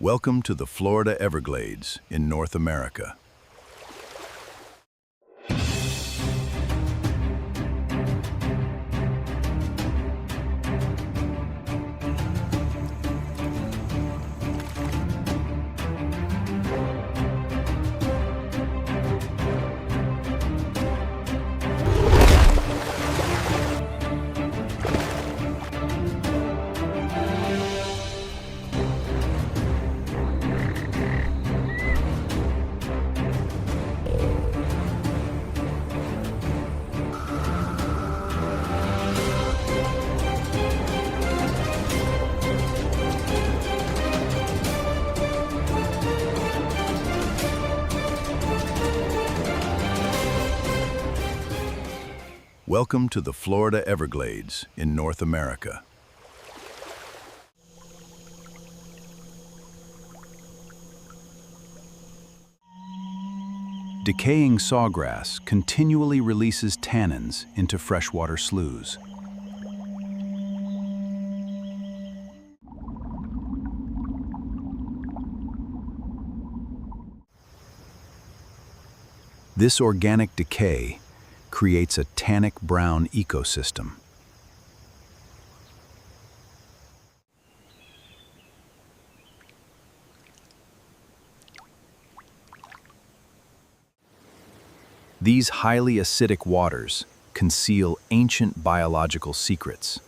Welcome to the Florida Everglades in North America. Welcome to the Florida Everglades in North America. Decaying sawgrass continually releases tannins into freshwater sloughs. This organic decay creates a tannic brown ecosystem. These highly acidic waters conceal ancient biological secrets.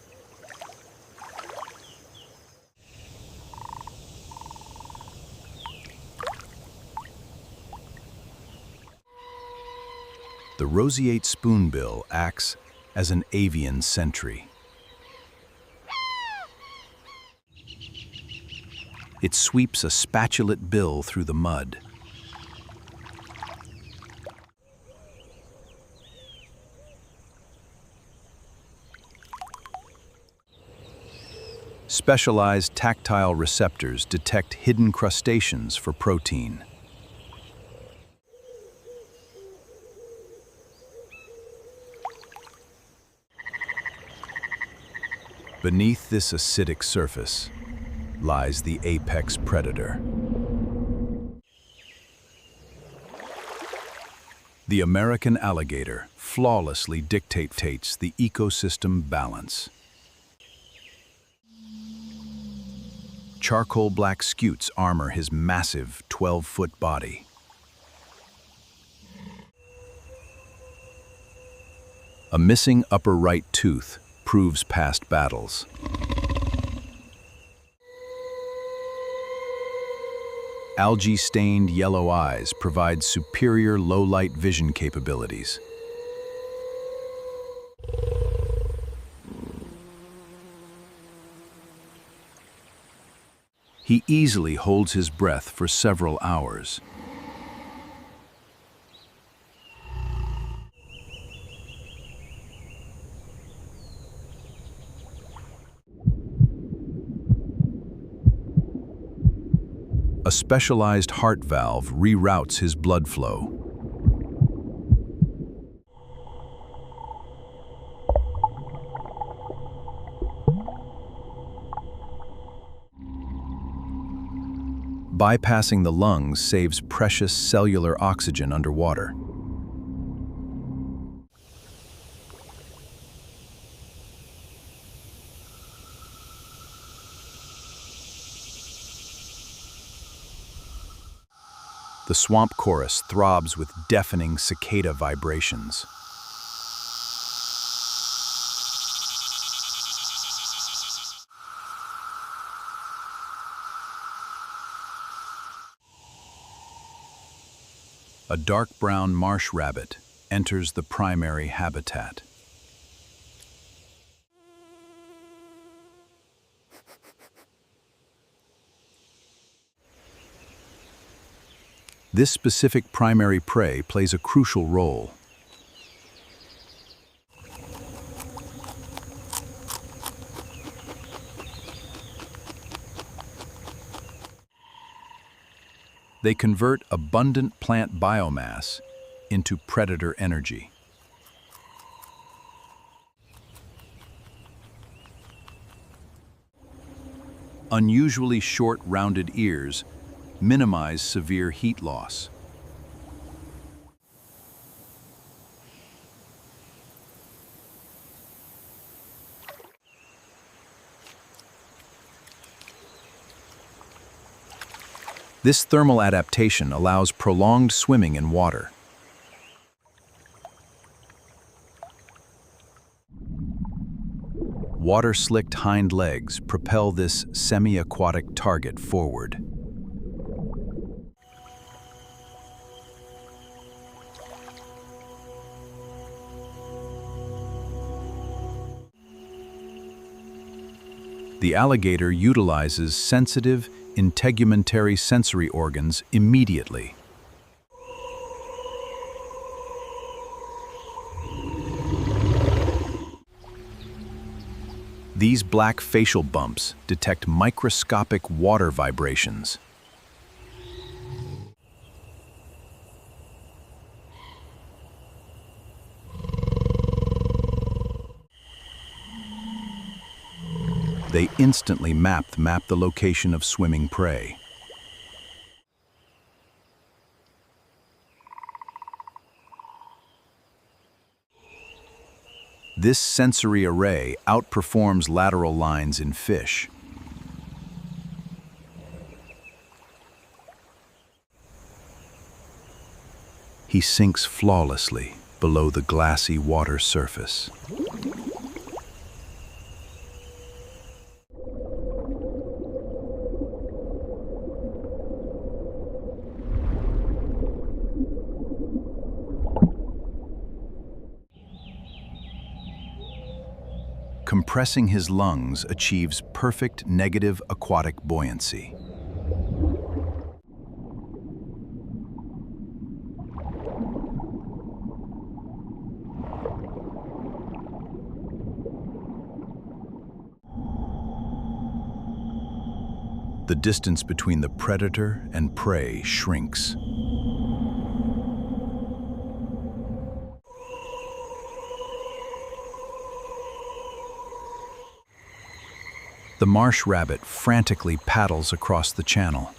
The Roseate spoonbill acts as an avian sentry. It sweeps a spatulate bill through the mud. Specialized tactile receptors detect hidden crustaceans for protein. Beneath this acidic surface lies the apex predator. The American alligator flawlessly dictates the ecosystem balance. Charcoal black scutes armor his massive 12-foot body. A missing upper right tooth proves past battles. Algae-stained yellow eyes provide superior low-light vision capabilities. He easily holds his breath for several hours. A specialized heart valve reroutes his blood flow. Bypassing the lungs saves precious cellular oxygen underwater. The swamp chorus throbs with deafening cicada vibrations. A dark brown marsh rabbit enters the primary habitat. This specific primary prey plays a crucial role. They convert abundant plant biomass into predator energy. Unusually short, rounded ears minimize severe heat loss. This thermal adaptation allows prolonged swimming in water. Water-slicked hind legs propel this semi-aquatic target forward. The alligator utilizes sensitive, integumentary sensory organs immediately. These black facial bumps detect microscopic water vibrations. They instantly map the location of swimming prey. This sensory array outperforms lateral lines in fish. He sinks flawlessly below the glassy water surface. Compressing his lungs achieves perfect negative aquatic buoyancy. The distance between the predator and prey shrinks. The marsh rabbit frantically paddles across the channel.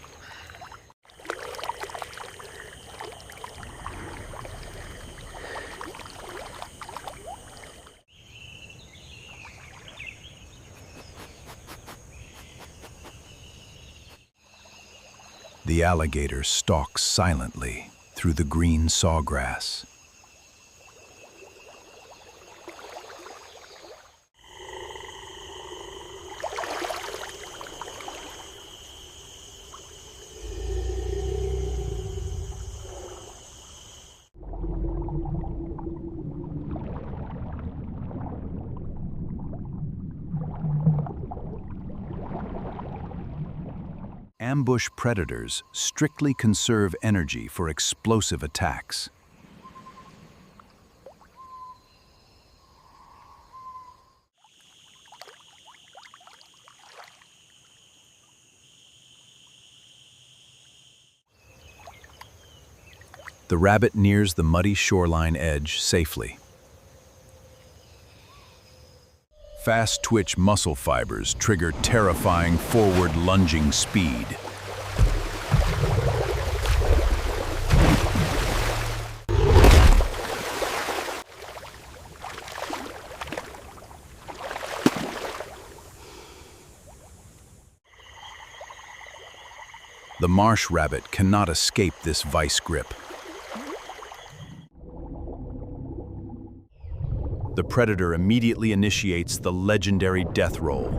The alligator stalks silently through the green sawgrass. Ambush predators strictly conserve energy for explosive attacks. The rabbit nears the muddy shoreline edge safely. Fast-twitch muscle fibers trigger terrifying forward-lunging speed. The marsh rabbit cannot escape this vice grip. The predator immediately initiates the legendary death roll.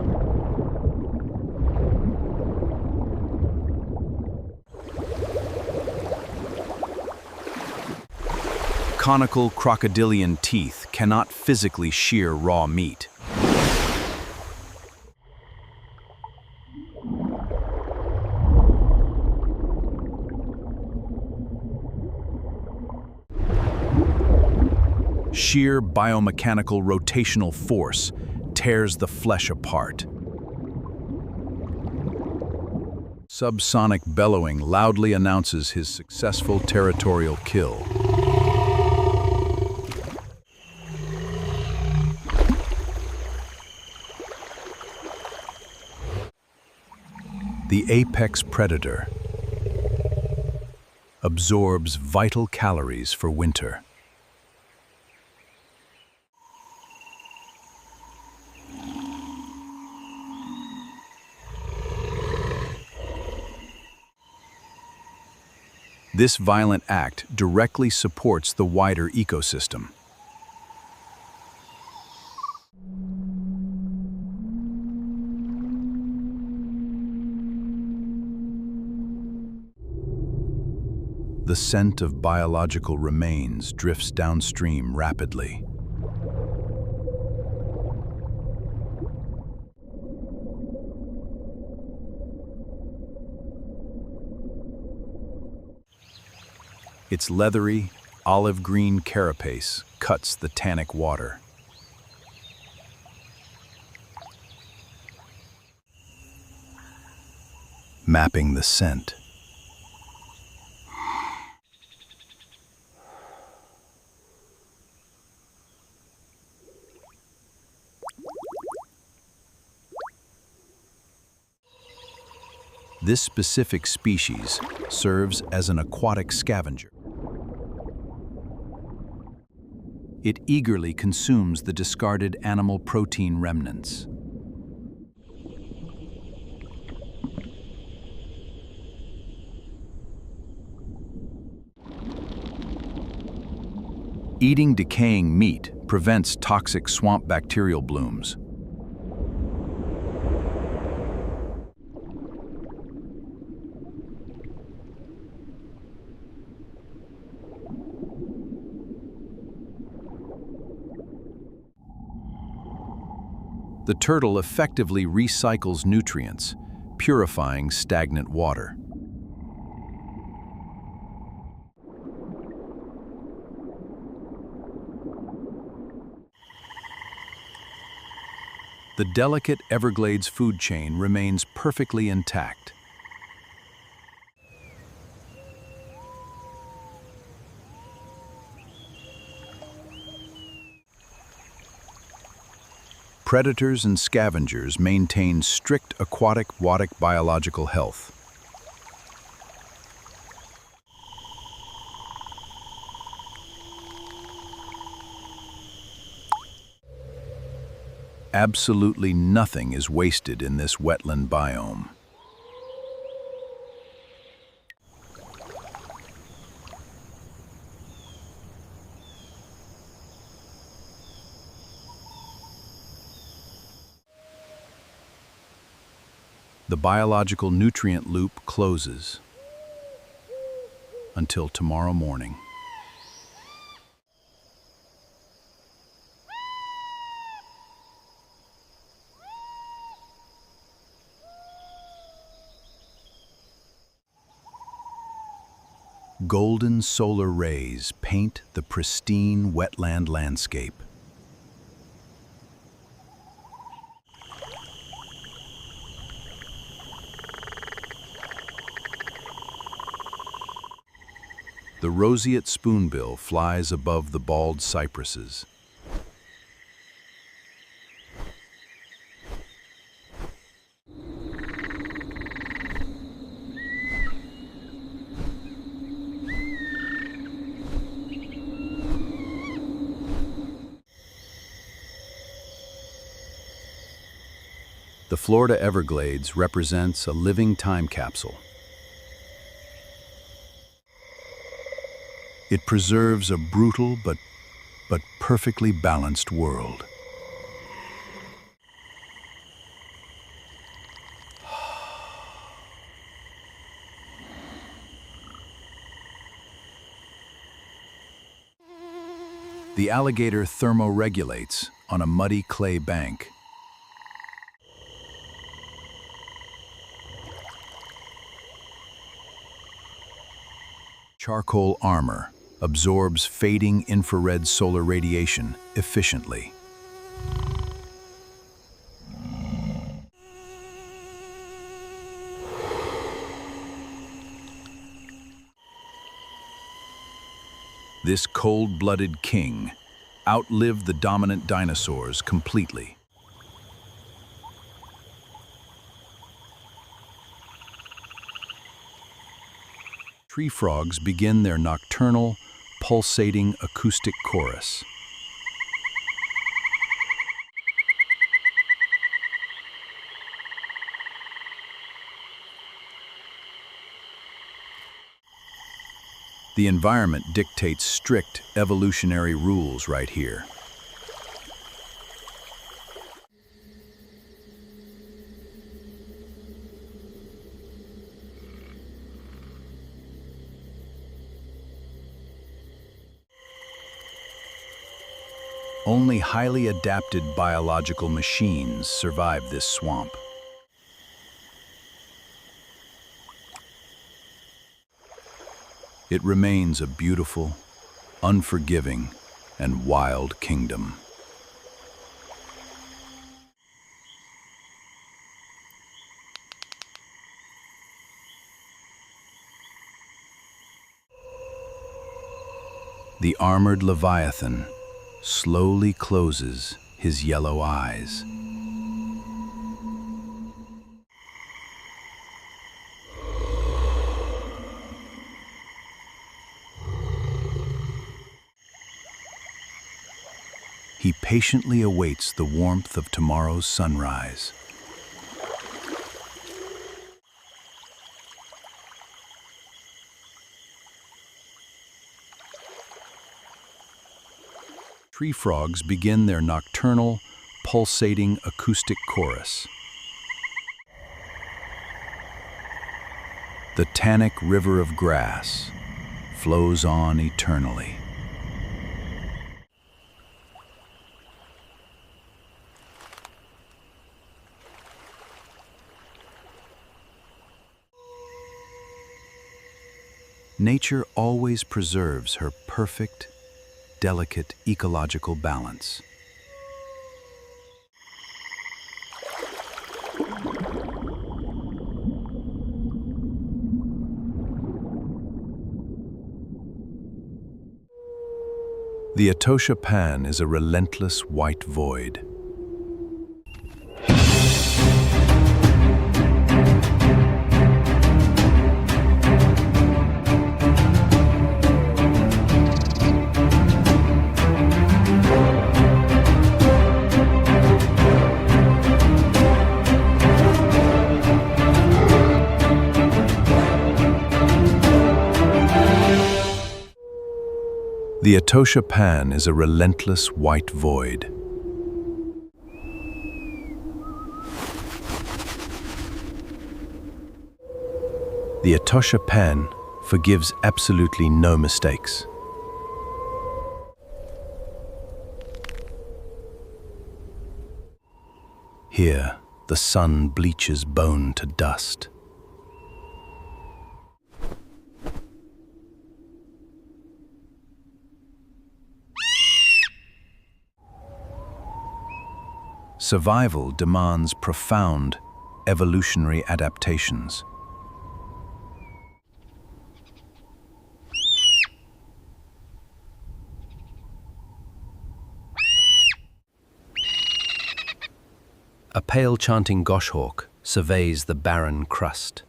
Conical crocodilian teeth cannot physically shear raw meat. Sheer biomechanical rotational force tears the flesh apart. Subsonic bellowing loudly announces his successful territorial kill. The apex predator absorbs vital calories for winter. This violent act directly supports the wider ecosystem. The scent of biological remains drifts downstream rapidly. Its leathery, olive-green carapace cuts the Tannic water. Mapping the scent. This specific species serves as an aquatic scavenger. It eagerly consumes the discarded animal protein remnants. Eating decaying meat prevents toxic swamp bacterial blooms. The turtle effectively recycles nutrients, purifying stagnant water. The delicate Everglades food chain remains perfectly intact. Predators and scavengers maintain strict aquatic biological health. Absolutely nothing is wasted in this wetland biome. The biological nutrient loop closes until tomorrow morning. Golden solar rays paint the pristine wetland landscape. The roseate spoonbill flies above the bald cypresses. The Florida Everglades represents a living time capsule. It preserves a brutal but perfectly balanced world. The alligator thermoregulates on a muddy clay bank. Charcoal armor absorbs fading infrared solar radiation efficiently. This cold-blooded king outlived the dominant dinosaurs completely. Tree frogs begin their nocturnal, pulsating acoustic chorus. The environment dictates strict evolutionary rules right here. Only highly adapted biological machines survive this swamp. It remains a beautiful, unforgiving, and wild kingdom. The armored Leviathan slowly closes his yellow eyes. He patiently awaits the warmth of tomorrow's sunrise. Tree frogs begin their nocturnal, pulsating acoustic chorus. The Tannic river of grass flows on eternally. Nature always preserves her perfect, delicate ecological balance. The Etosha Pan is a relentless white void. The Etosha Pan is a relentless white void. The Etosha Pan forgives absolutely no mistakes. Here, the sun bleaches bone to dust. Survival demands profound evolutionary adaptations. A pale chanting goshawk surveys the barren crust.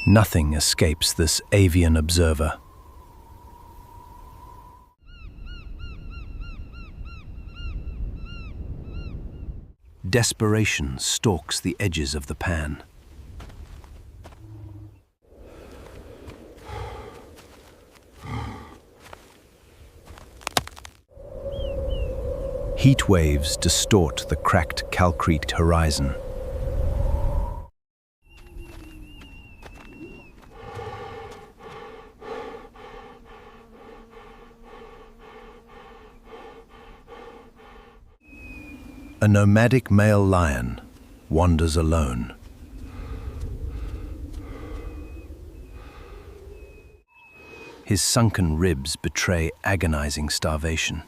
Nothing escapes this avian observer. Desperation stalks the edges of the pan. Heat waves distort the cracked calcrete horizon. A nomadic male lion wanders alone. His sunken ribs betray agonizing starvation.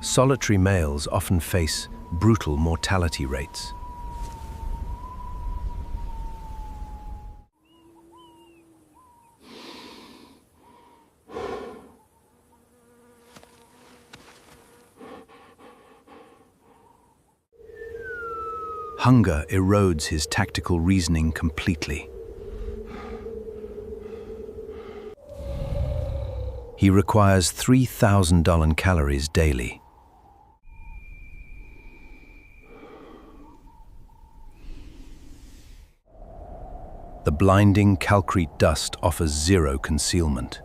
Solitary males often face brutal mortality rates. Hunger erodes his tactical reasoning completely. He requires 3,000 calories daily. The blinding calcrete dust offers zero concealment.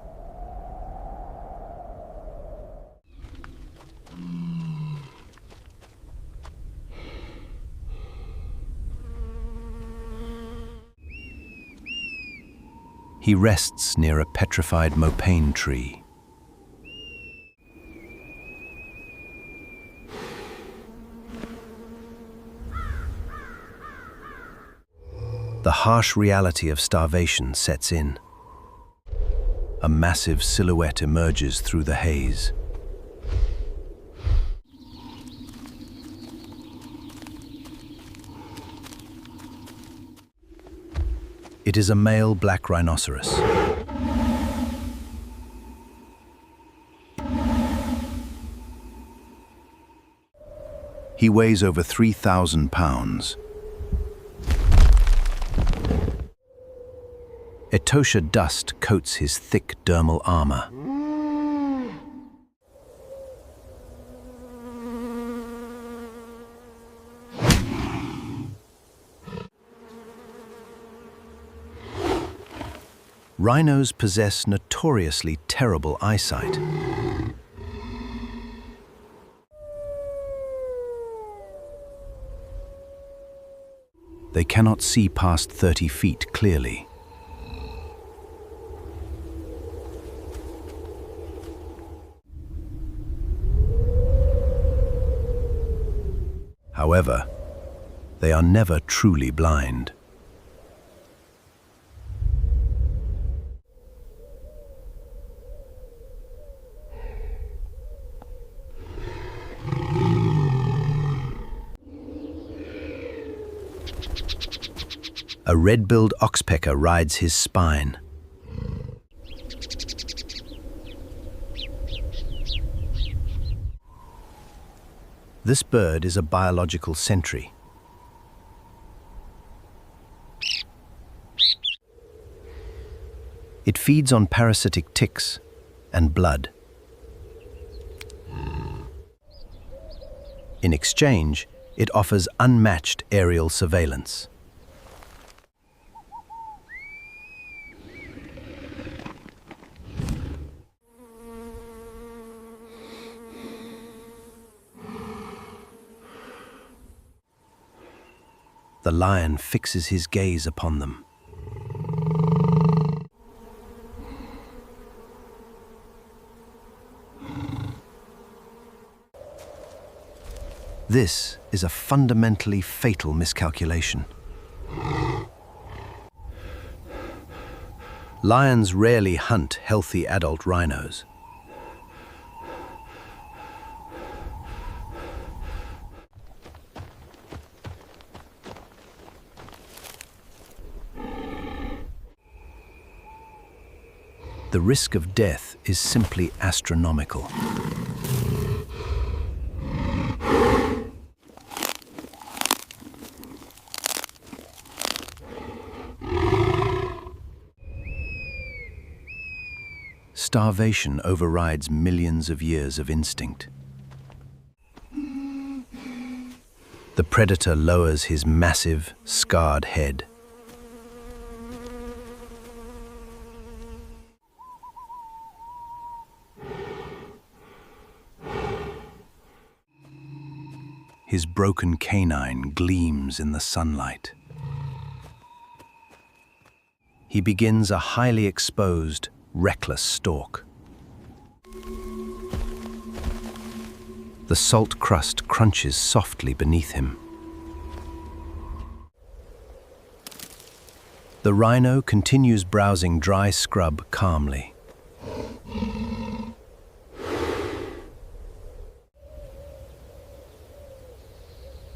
He rests near a petrified mopane tree. The harsh reality of starvation sets in. A massive silhouette emerges through the haze. It is a male black rhinoceros. He weighs over 3,000 pounds. Etosha dust coats his thick dermal armor. Rhinos possess notoriously terrible eyesight. They cannot see past 30 feet clearly. However, they are never truly blind. A red-billed oxpecker rides his spine. This bird is a biological sentry. It feeds on parasitic ticks and blood. In exchange, it offers unmatched aerial surveillance. The lion fixes his gaze upon them. This is a fundamentally fatal miscalculation. Lions rarely hunt healthy adult rhinos. The risk of death is simply astronomical. Starvation overrides millions of years of instinct. The predator lowers his massive, scarred head. His broken canine gleams in the sunlight. He begins a highly exposed, reckless stalk. The salt crust crunches softly beneath him. The rhino continues browsing dry scrub calmly.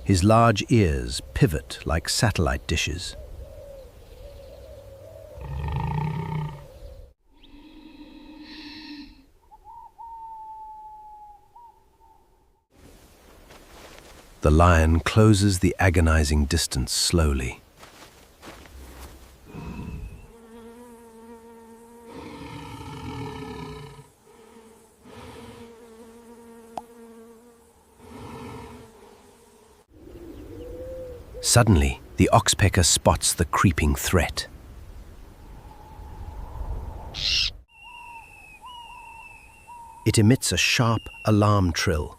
His large ears pivot like satellite dishes. The lion closes the agonizing distance slowly. Suddenly, the oxpecker spots the creeping threat. It emits a sharp alarm trill.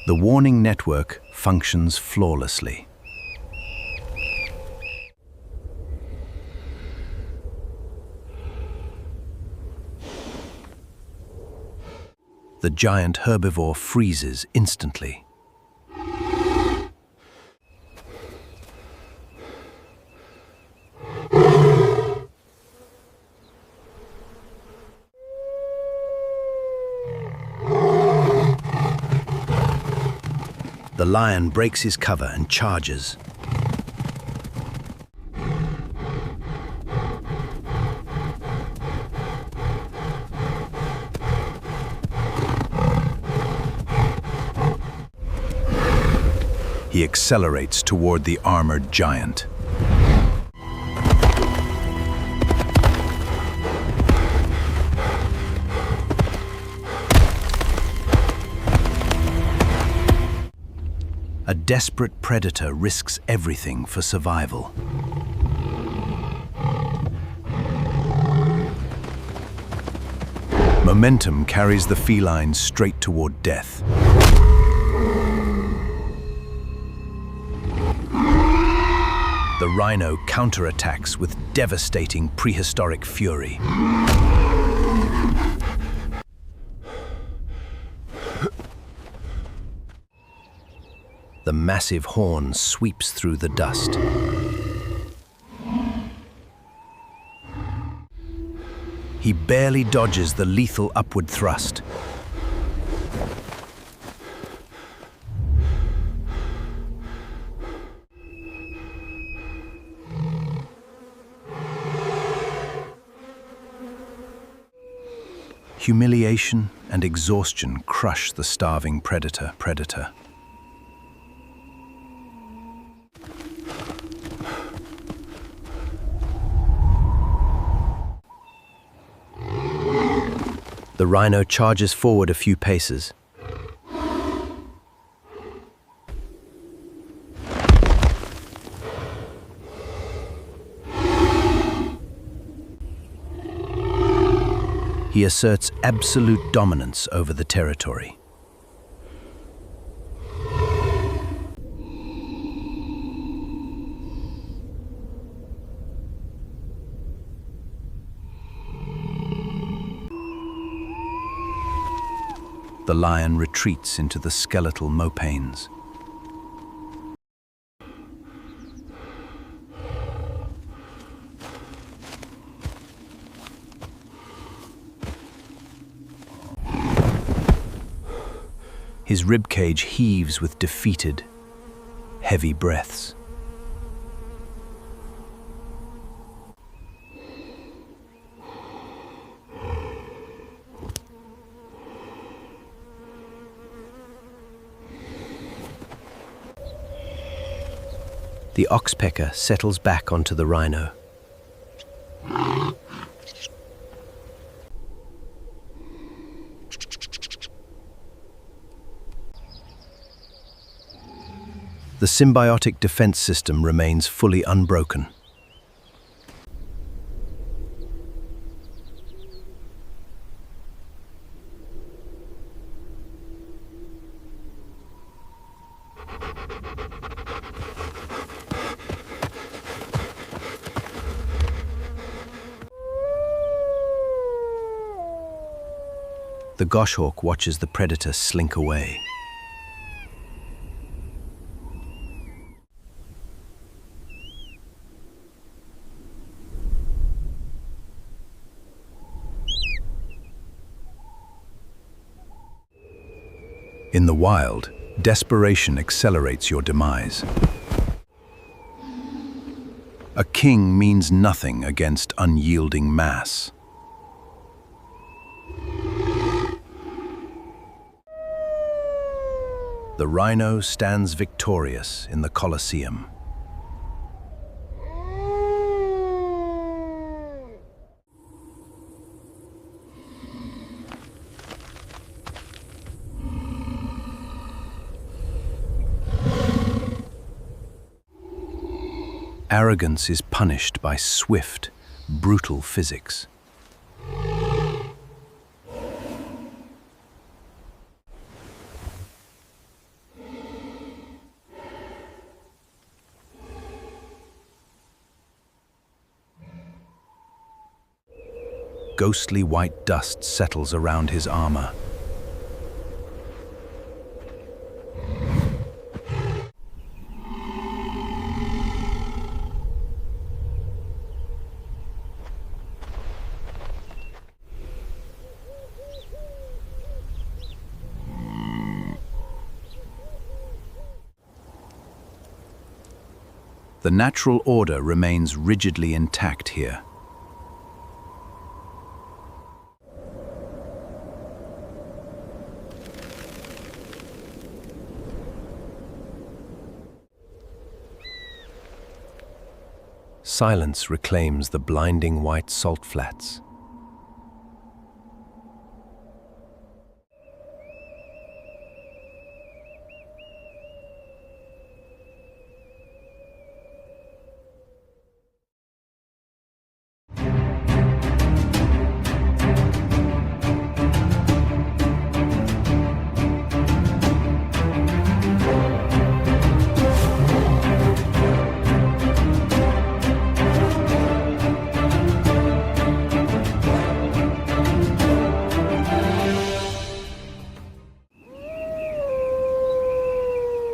The warning network functions flawlessly. The giant herbivore freezes instantly. The lion breaks his cover and charges. He accelerates toward the armored giant. A desperate predator risks everything for survival. Momentum carries the feline straight toward death. The rhino counterattacks with devastating prehistoric fury. The massive horn sweeps through the dust. He barely dodges the lethal upward thrust. Humiliation and exhaustion crush the starving predator. The rhino charges forward a few paces. He asserts absolute dominance over the territory. The lion retreats into the skeletal mopanes. His ribcage heaves with defeated, heavy breaths. The oxpecker settles back onto the rhino. The symbiotic defense system remains fully unbroken. The goshawk watches the predator slink away. In the wild, desperation accelerates your demise. A king means nothing against unyielding mass. The rhino stands victorious in the Colosseum. Arrogance is punished by swift, brutal physics. Ghostly white dust settles around his armor. The natural order remains rigidly intact here. Silence reclaims the blinding white salt flats.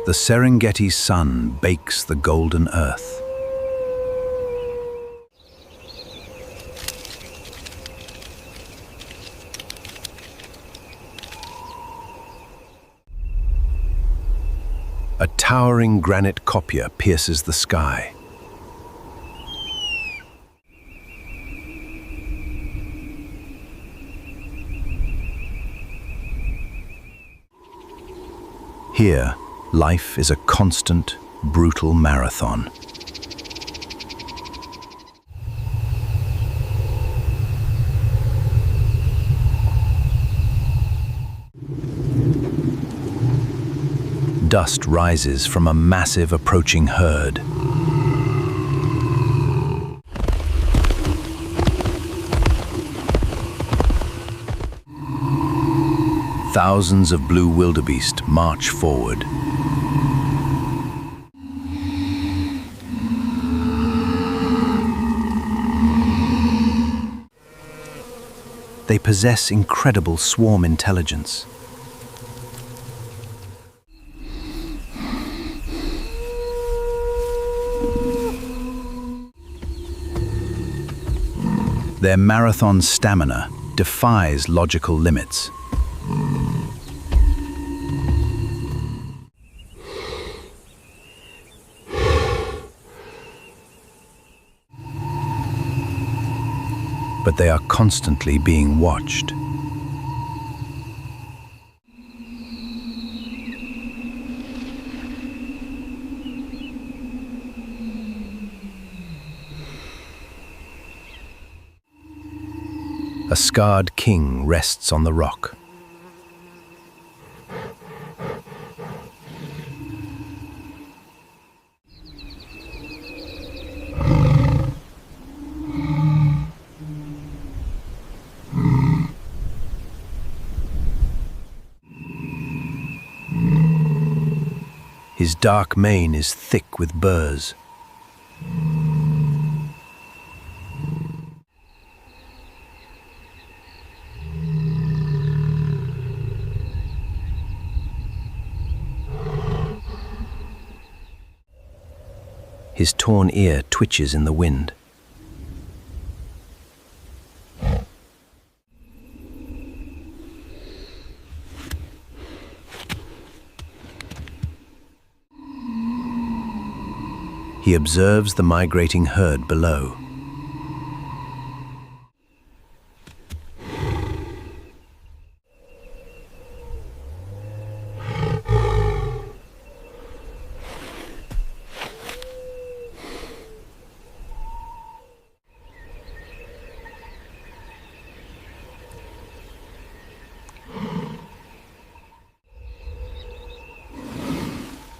The Serengeti sun bakes the golden earth. A towering granite copia pierces the sky. Here, life is a constant, brutal marathon. Dust rises from a massive approaching herd. Thousands of blue wildebeest march forward. They possess incredible swarm intelligence. Their marathon stamina defies logical limits. But they are constantly being watched. A scarred king rests on the rock. His dark mane is thick with burrs. His torn ear twitches in the wind. He observes the migrating herd below.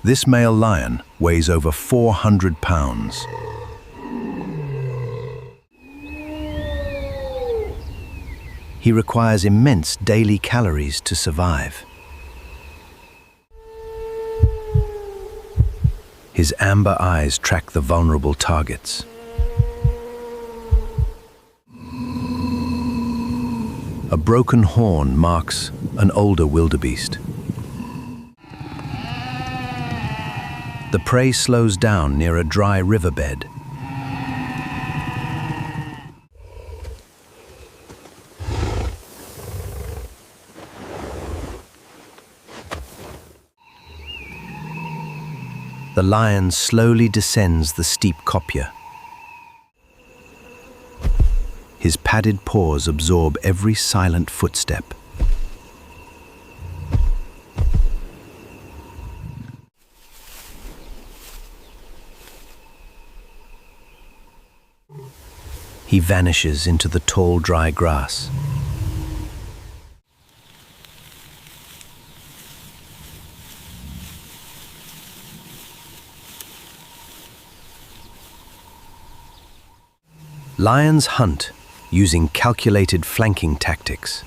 This male lion weighs over 400 pounds. He requires immense daily calories to survive. His amber eyes track the vulnerable targets. A broken horn marks an older wildebeest. The prey slows down near a dry riverbed. The lion slowly descends the steep kopje. His padded paws absorb every silent footstep. He vanishes into the tall, dry grass. Lions hunt using calculated flanking tactics.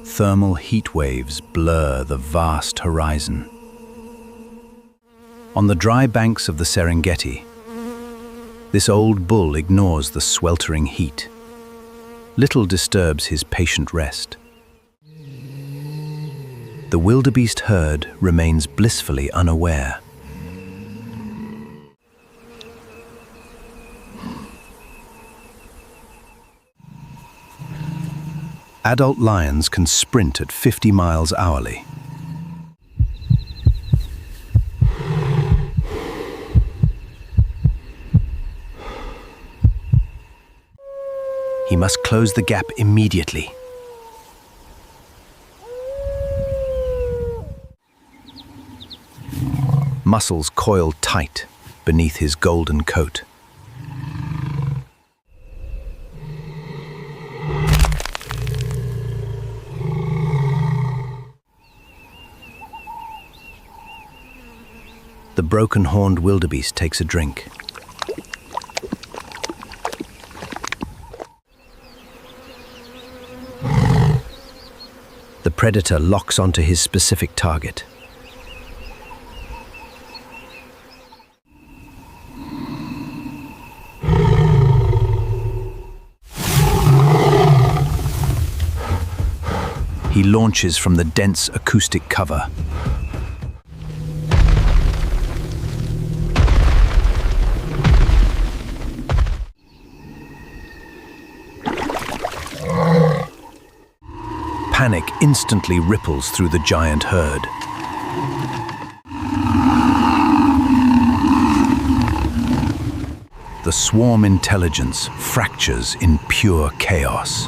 Thermal heat waves blur the vast horizon. On the dry banks of the Serengeti, this old bull ignores the sweltering heat. Little disturbs his patient rest. The wildebeest herd remains blissfully unaware. Adult lions can sprint at 50 miles hourly. He must close the gap immediately. Muscles coil tight beneath his golden coat. The broken-horned wildebeest takes a drink. The predator locks onto his specific target. He launches from the dense acoustic cover. Panic instantly ripples through the giant herd. The swarm intelligence fractures in pure chaos.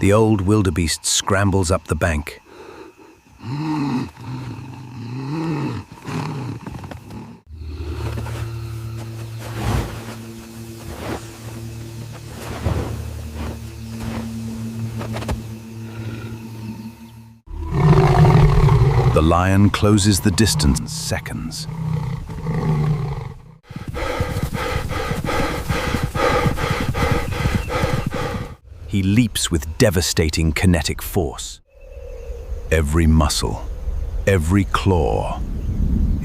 The old wildebeest scrambles up the bank. The lion closes the distance in seconds. He leaps with devastating kinetic force. Every muscle, every claw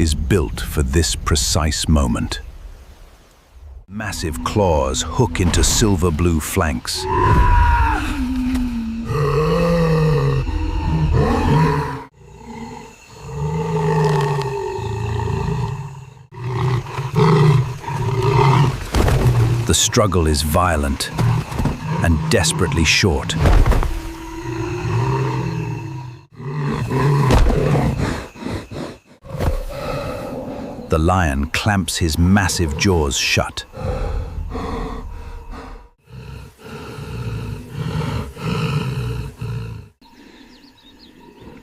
is built for this precise moment. Massive claws hook into silver-blue flanks. The struggle is violent and desperately short. The lion clamps his massive jaws shut.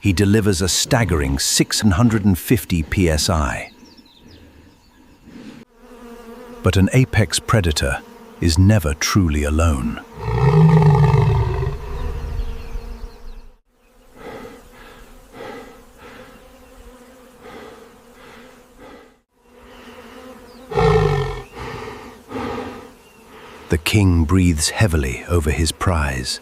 He delivers a staggering 650 psi. But an apex predator is never truly alone. The king breathes heavily over his prize.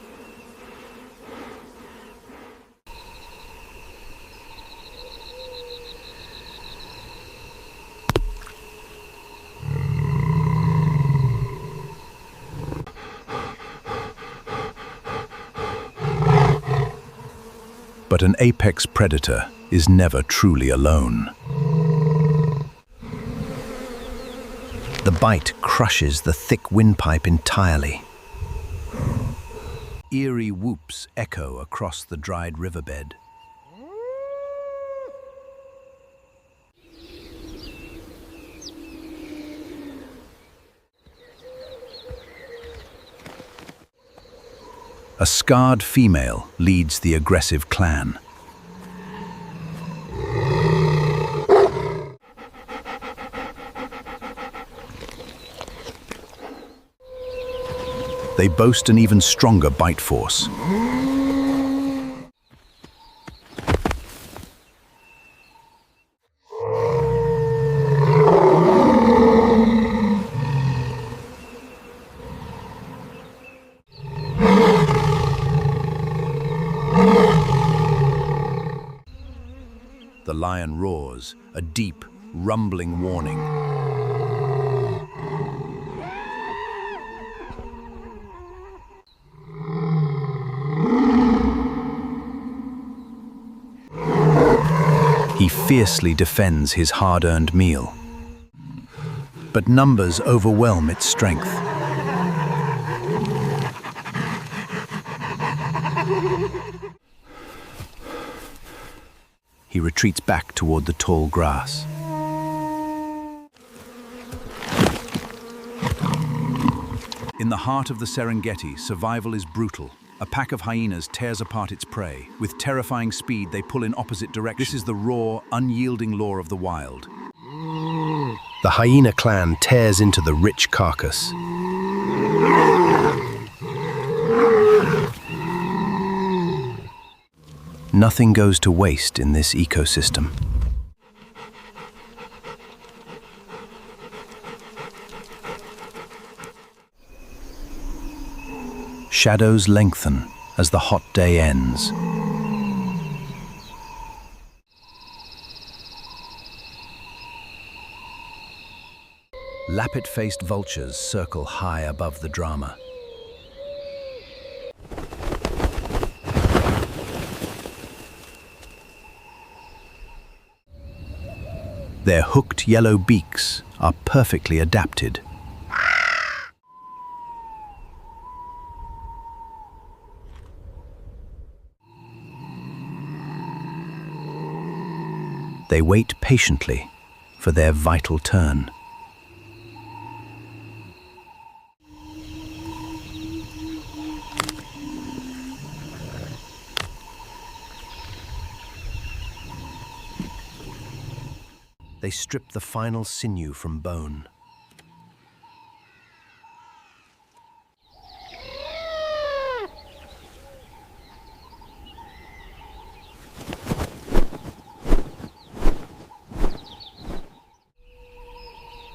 But an apex predator is never truly alone. The bite crushes the thick windpipe entirely. Eerie whoops echo across the dried riverbed. A scarred female leads the aggressive clan. They boast an even stronger bite force. The lion roars, a deep, rumbling warning. He fiercely defends his hard-earned meal. But numbers overwhelm its strength. He retreats back toward the tall grass. In the heart of the Serengeti, survival is brutal. A pack of hyenas tears apart its prey. With terrifying speed, they pull in opposite directions. This is the raw, unyielding law of the wild. The hyena clan tears into the rich carcass. Nothing goes to waste in this ecosystem. Shadows lengthen as the hot day ends. Lappet-faced vultures circle high above the drama. Their hooked yellow beaks are perfectly adapted. They wait patiently for their vital turn. They strip the final sinew from bone.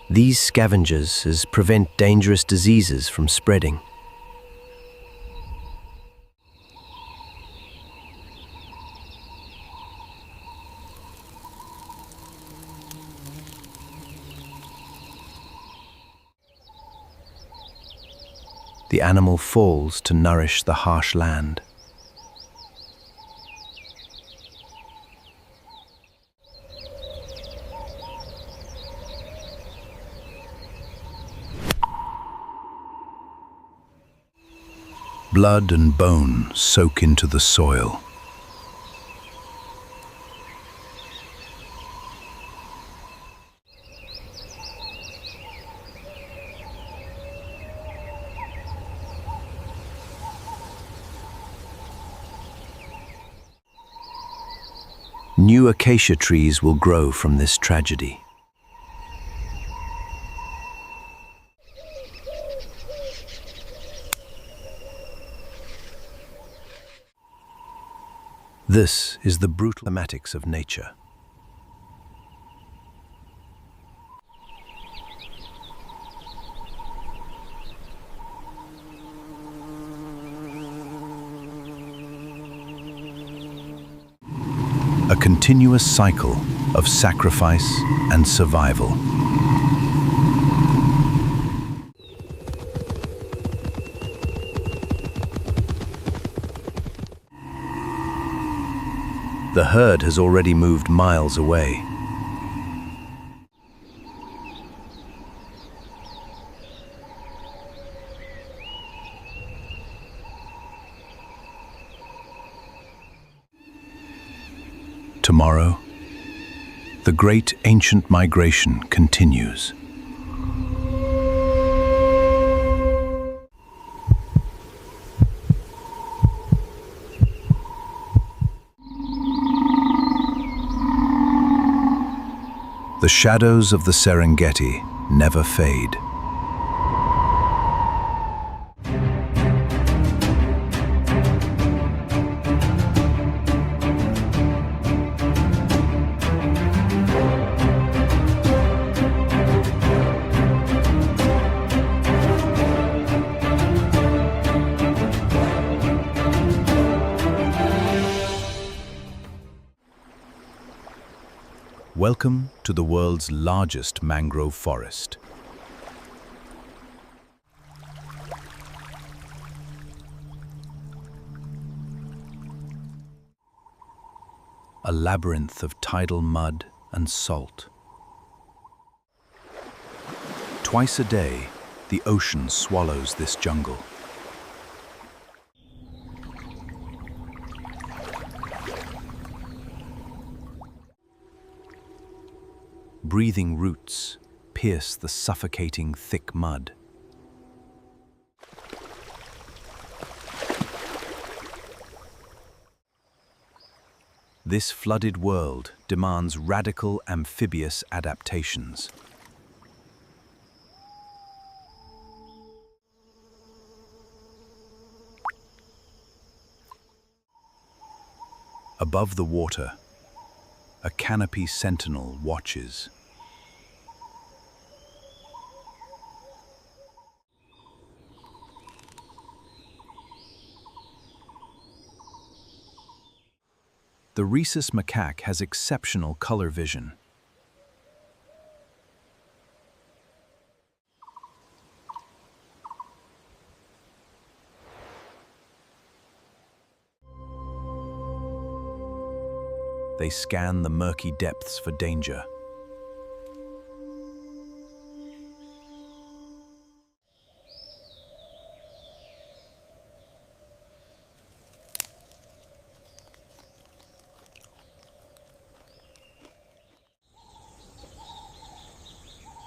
These scavengers prevent dangerous diseases from spreading. The animal falls to nourish the harsh land. Blood and bone soak into the soil. New acacia trees will grow from this tragedy. This is the brutal thematics of nature. A continuous cycle of sacrifice and survival. The herd has already moved miles away. Tomorrow, the great ancient migration continues. The shadows of the Serengeti never fade. Welcome to the world's largest mangrove forest. A labyrinth of tidal mud and salt. Twice a day, the ocean swallows this jungle. Breathing roots pierce the suffocating thick mud. This flooded world demands radical amphibious adaptations. Above the water, a canopy sentinel watches. The rhesus macaque has exceptional color vision. They scan the murky depths for danger.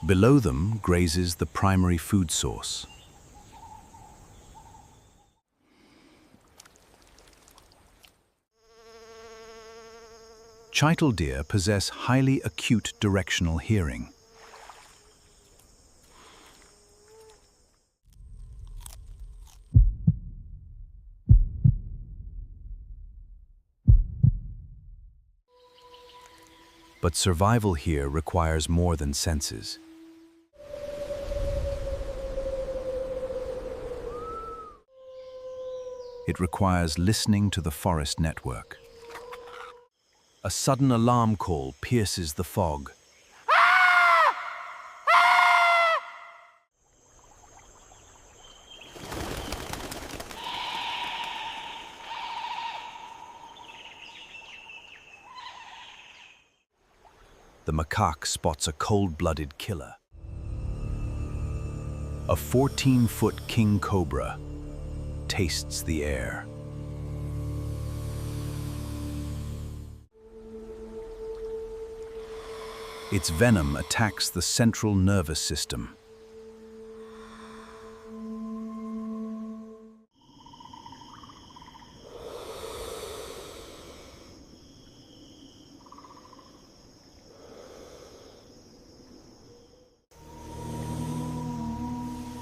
Below them grazes the primary food source. Chital deer possess highly acute directional hearing. But survival here requires more than senses. It requires listening to the forest network. A sudden alarm call pierces the fog. the macaque spots a cold-blooded killer. A 14-foot king cobra tastes the air. Its venom attacks the central nervous system.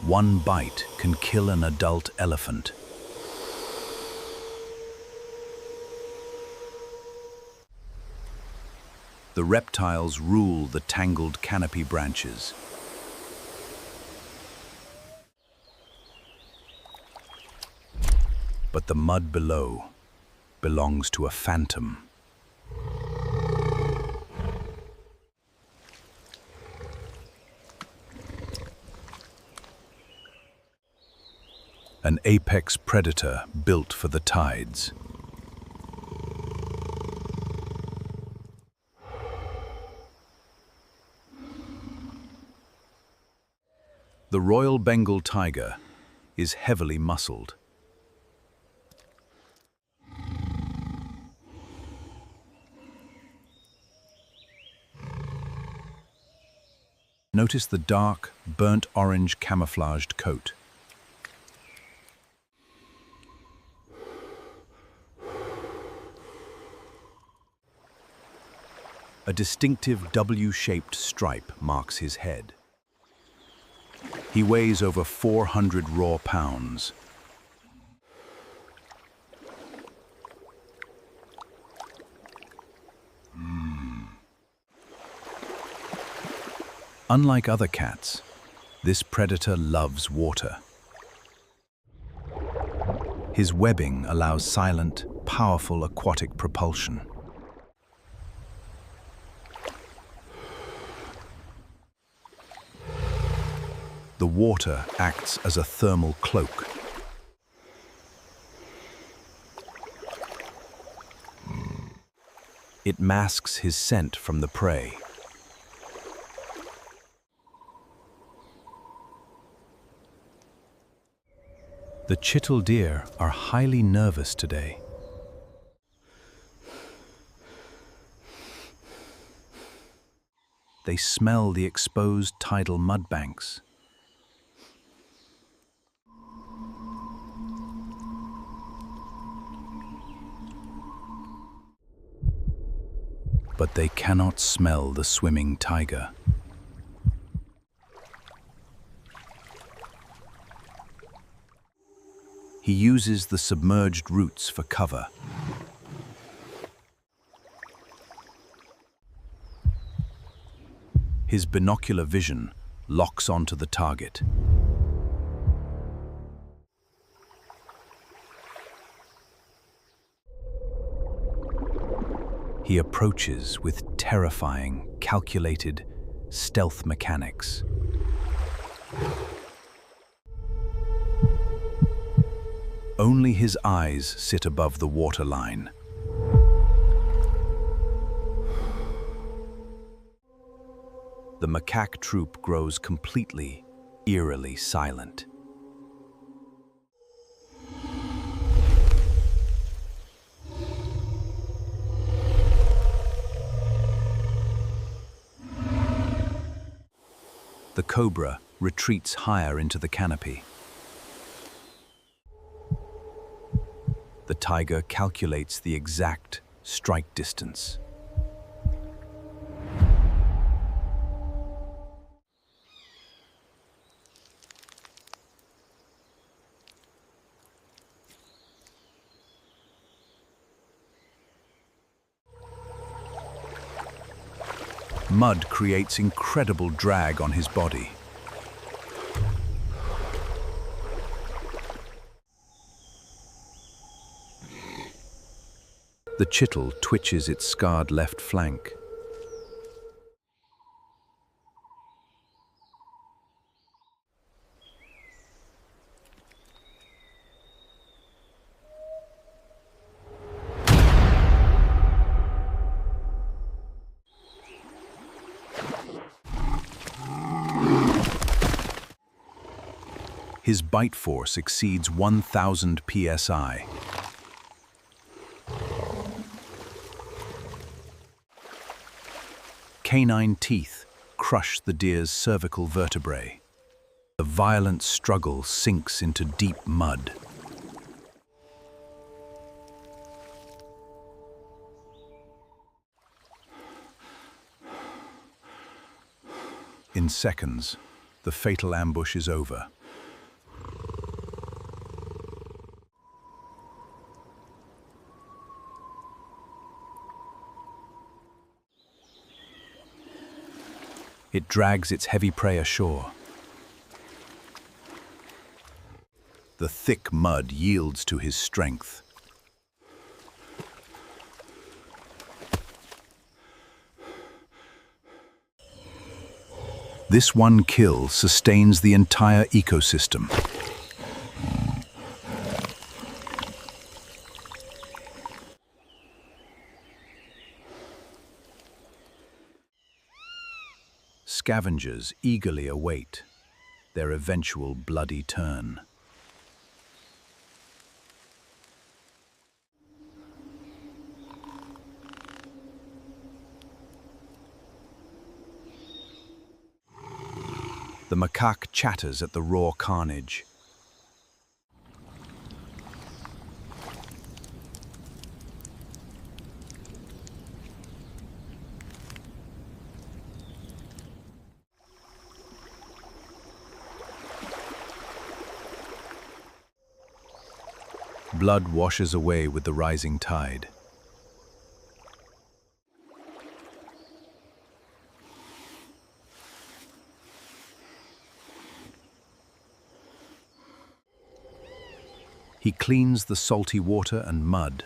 One bite can kill an adult elephant. The reptiles rule the tangled canopy branches. But the mud below belongs to a phantom. An apex predator built for the tides. The Royal Bengal tiger is heavily muscled. Notice the dark, burnt orange camouflaged coat. A distinctive W-shaped stripe marks his head. He weighs over 400 raw pounds. Unlike other cats, this predator loves water. His webbing allows silent, powerful aquatic propulsion. The water acts as a thermal cloak. It masks his scent from the prey. The chital deer are highly nervous today. They smell the exposed tidal mudbanks. But they cannot smell the swimming tiger. He uses the submerged roots for cover. His binocular vision locks onto the target. He approaches with terrifying, calculated stealth mechanics. Only his eyes sit above the waterline. The macaque troop grows completely, eerily silent. The cobra retreats higher into the canopy. The tiger calculates the exact strike distance. Mud creates incredible drag on his body. The chital twitches its scarred left flank. His bite force exceeds 1,000 psi. Canine teeth crush the deer's cervical vertebrae. The violent struggle sinks into deep mud. In seconds, the fatal ambush is over. It drags its heavy prey ashore. The thick mud yields to his strength. This one kill sustains the entire ecosystem. Scavengers eagerly await their eventual bloody turn. The macaque chatters at the raw carnage. Blood washes away with the rising tide. He cleans the salty water and mud.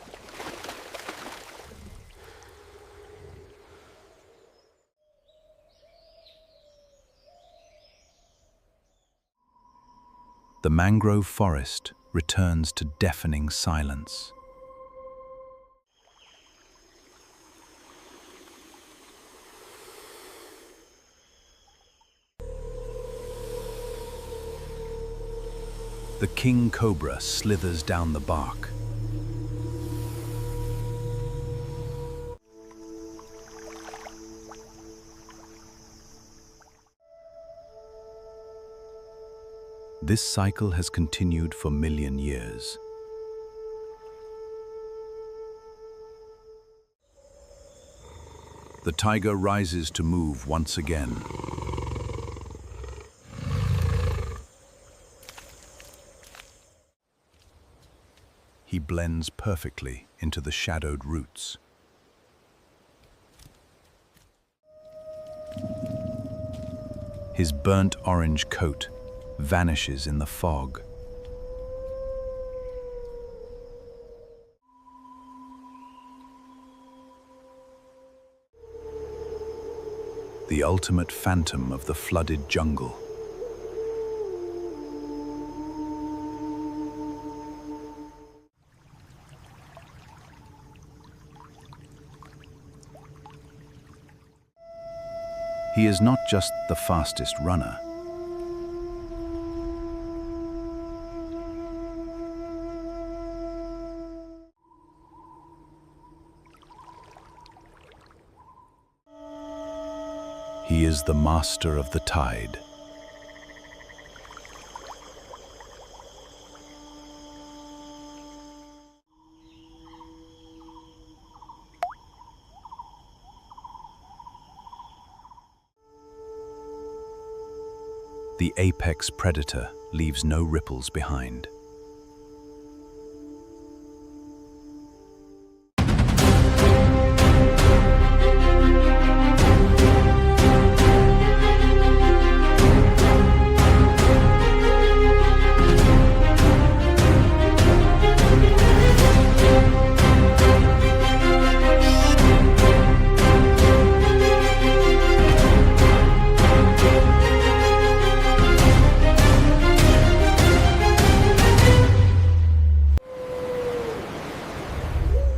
The mangrove forest returns to deafening silence. The king cobra slithers down the bark. This cycle has continued for million years. The tiger rises to move once again. He blends perfectly into the shadowed roots. His burnt orange coat vanishes in the fog. The ultimate phantom of the flooded jungle. He is not just the fastest runner. He is the master of the tide. The apex predator leaves no ripples behind.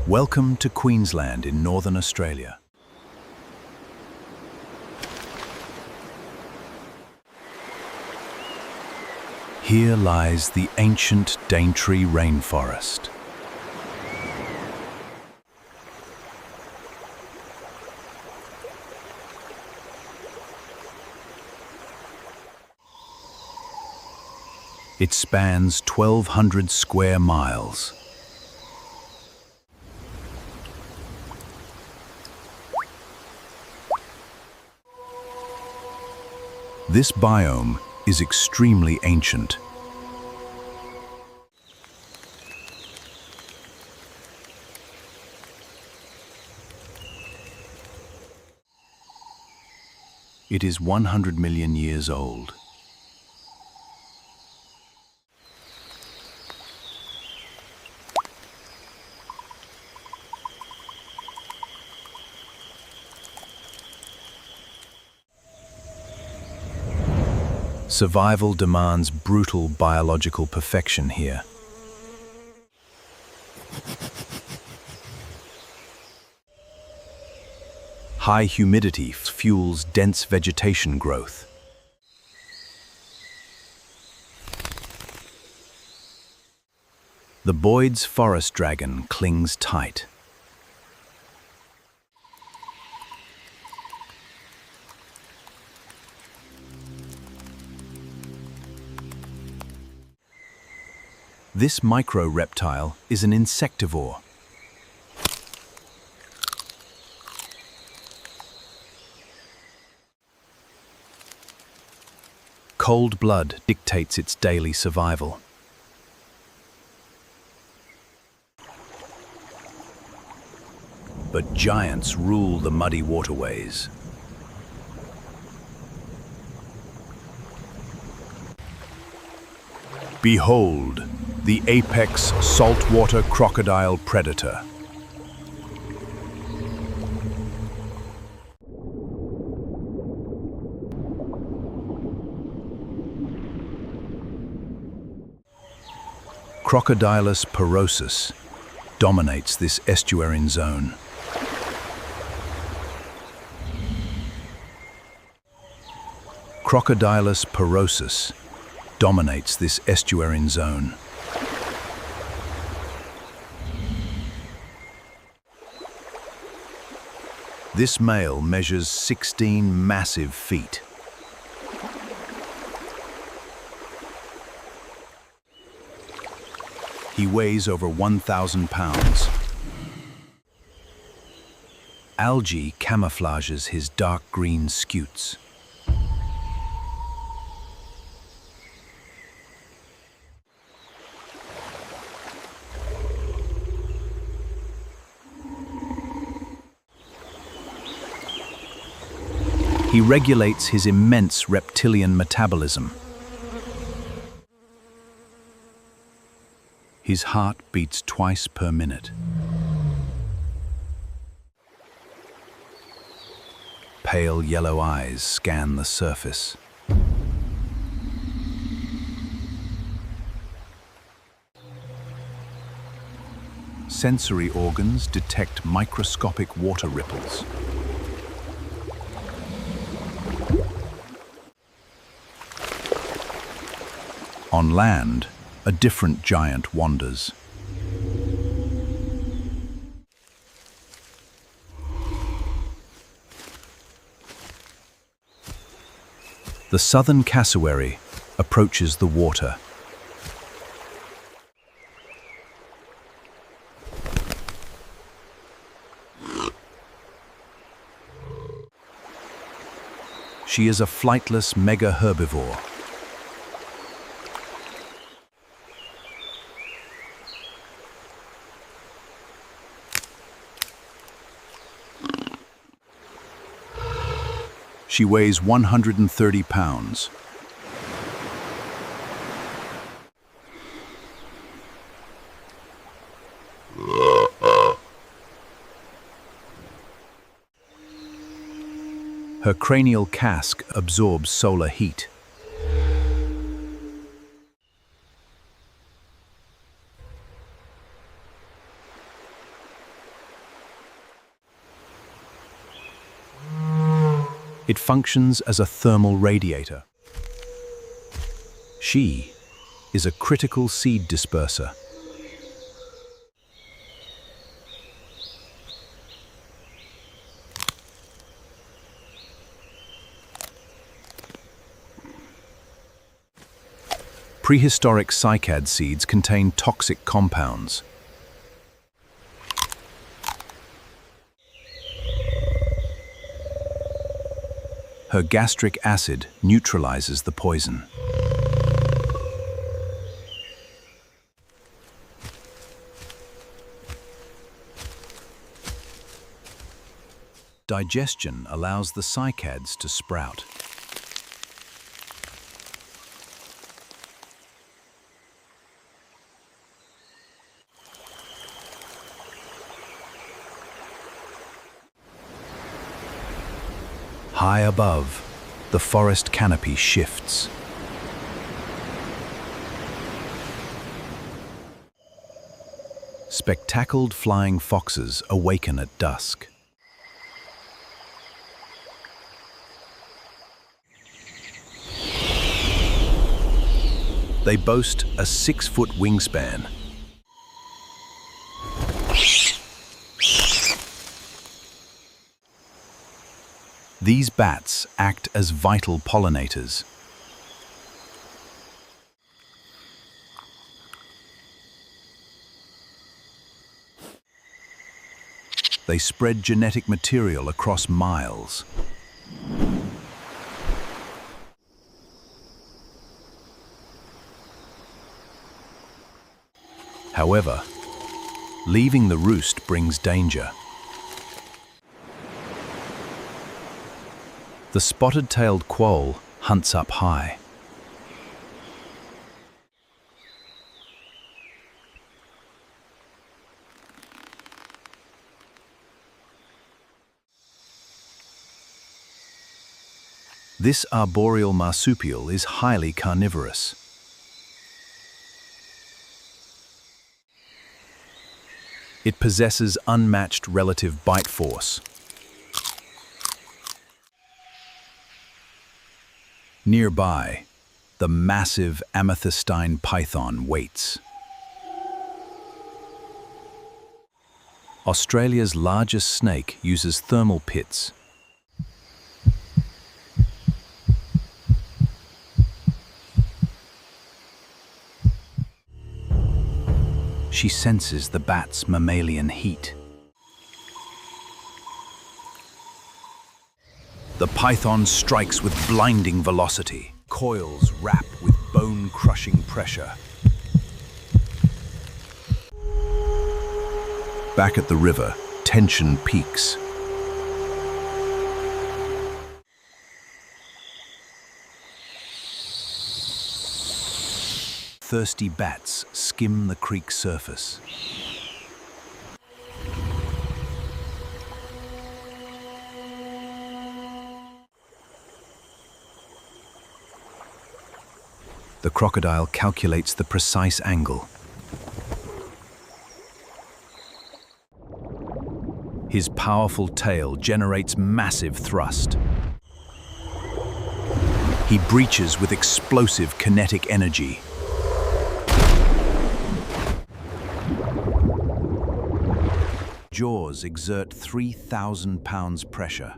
Welcome to Queensland in Northern Australia. Here lies the ancient Daintree rainforest. It spans 1,200 square miles. This biome is extremely ancient. It is 100 million years old. Survival demands brutal biological perfection here. High humidity fuels dense vegetation growth. The Boyd's forest dragon clings tight. This micro-reptile is an insectivore. Cold blood dictates its daily survival. But giants rule the muddy waterways. Behold, the apex saltwater crocodile predator. Crocodilus porosus dominates this estuarine zone. Crocodilus porosus dominates this estuarine zone. This male measures 16 massive feet. He weighs over 1,000 pounds. Algae camouflages his dark green scutes. He regulates his immense reptilian metabolism. His heart beats twice per minute. Pale yellow eyes scan the surface. Sensory organs detect microscopic water ripples. On land, a different giant wanders. The southern cassowary approaches the water. She is a flightless mega herbivore. She weighs 130 pounds. Her cranial casque absorbs solar heat. It functions as a thermal radiator. She is a critical seed disperser. Prehistoric cycad seeds contain toxic compounds. Her gastric acid neutralizes the poison. Digestion allows the cycads to sprout. High above, the forest canopy shifts. Spectacled flying foxes awaken at dusk. They boast a 6-foot wingspan. These bats act as vital pollinators. They spread genetic material across miles. However, leaving the roost brings danger. The spotted-tailed quoll hunts up high. This arboreal marsupial is highly carnivorous. It possesses unmatched relative bite force. Nearby, the massive amethystine python waits. Australia's largest snake uses thermal pits. She senses the bat's mammalian heat. The python strikes with blinding velocity. Coils wrap with bone-crushing pressure. Back at the river, tension peaks. Thirsty bats skim the creek's surface. The crocodile calculates the precise angle. His powerful tail generates massive thrust. He breaches with explosive kinetic energy. Jaws exert 3,000 pounds pressure.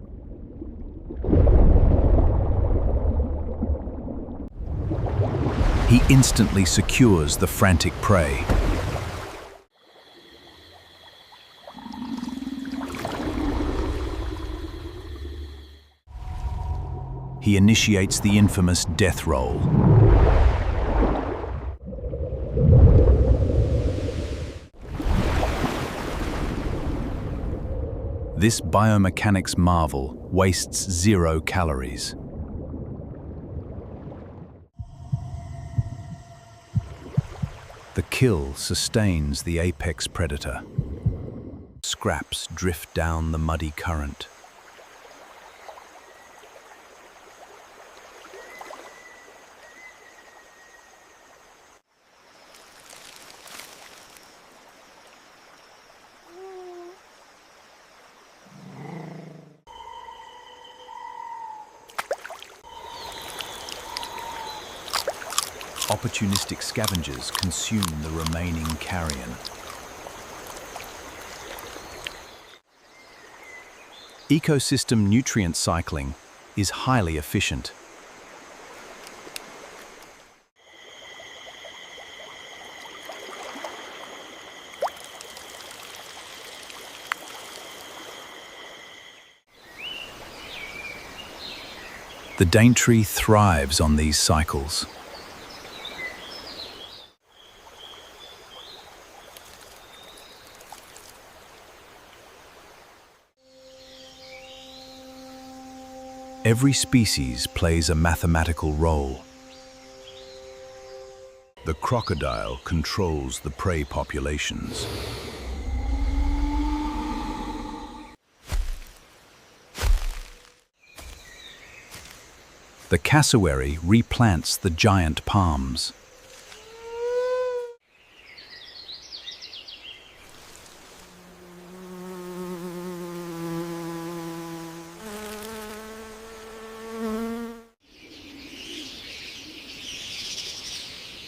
He instantly secures the frantic prey. He initiates the infamous death roll. This biomechanics marvel wastes 0 calories. The kill sustains the apex predator. Scraps drift down the muddy current. opportunistic scavengers consume the remaining carrion. Ecosystem nutrient cycling is highly efficient. The daintree thrives on these cycles. Every species plays a mathematical role. The crocodile controls the prey populations. The cassowary replants the giant palms.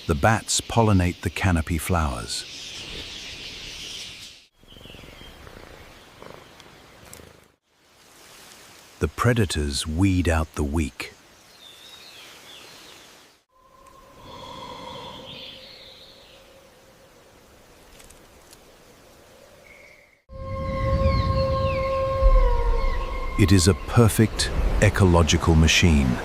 The bats pollinate the canopy flowers. The predators weed out the weak. It is a perfect ecological machine.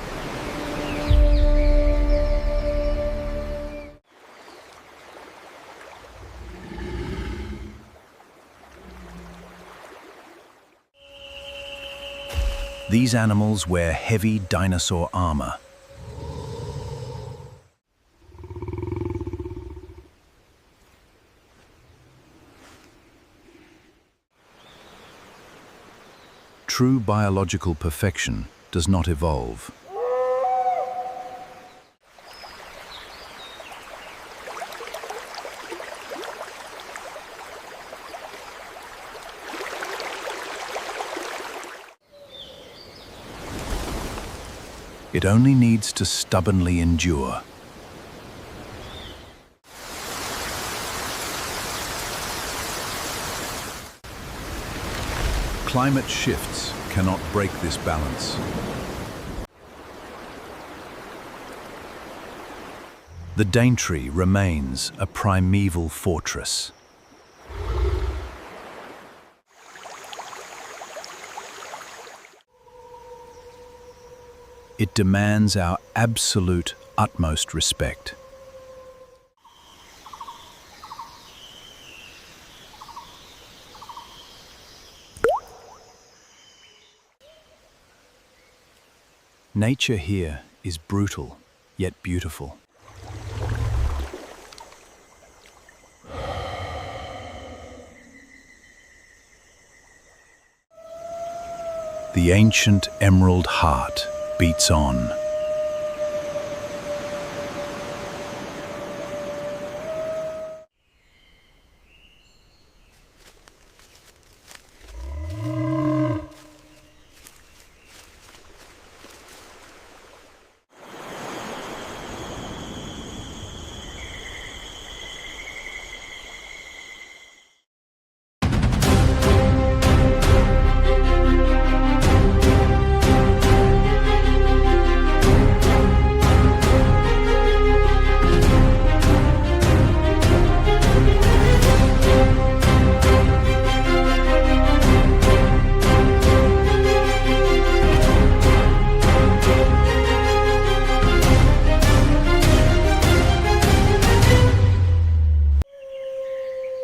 These animals wear heavy dinosaur armor. True biological perfection does not evolve. It only needs to stubbornly endure. Climate shifts cannot break this balance. The daintree remains a primeval fortress. It demands our absolute utmost respect. Nature here is brutal, yet beautiful. The ancient emerald heart beats on.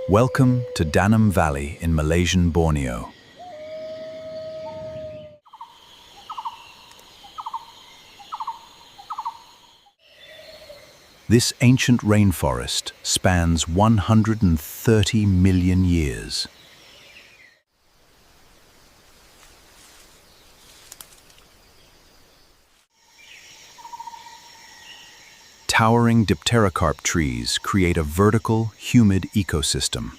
Welcome to Danam Valley in Malaysian Borneo. This ancient rainforest spans 130 million years. Towering dipterocarp trees create a vertical, humid ecosystem.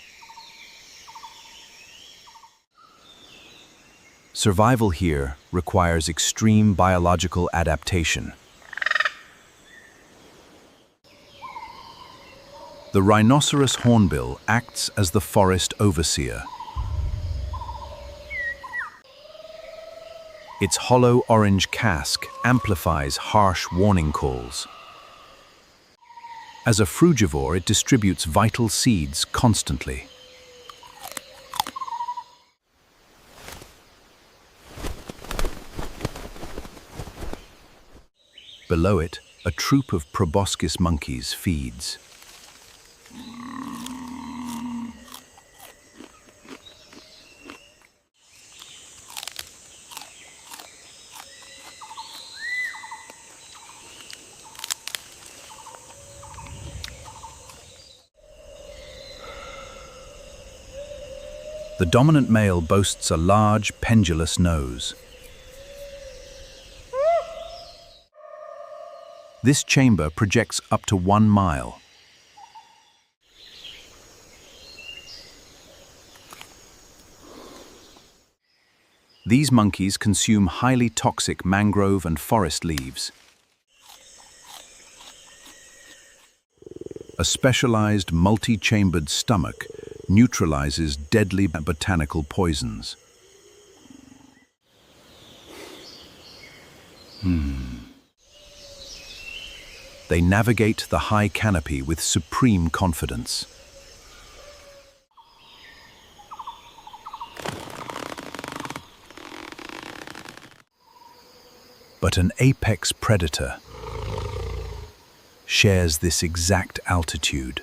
Survival here requires extreme biological adaptation. The rhinoceros hornbill acts as the forest overseer. Its hollow orange casque amplifies harsh warning calls. As a frugivore, it distributes vital seeds constantly. Below it, a troop of proboscis monkeys feeds. The dominant male boasts a large, pendulous nose. This chamber projects up to 1 mile. These monkeys consume highly toxic mangrove and forest leaves. A specialized multi-chambered stomach neutralizes deadly botanical poisons. They navigate the high canopy with supreme confidence. But an apex predator shares this exact altitude.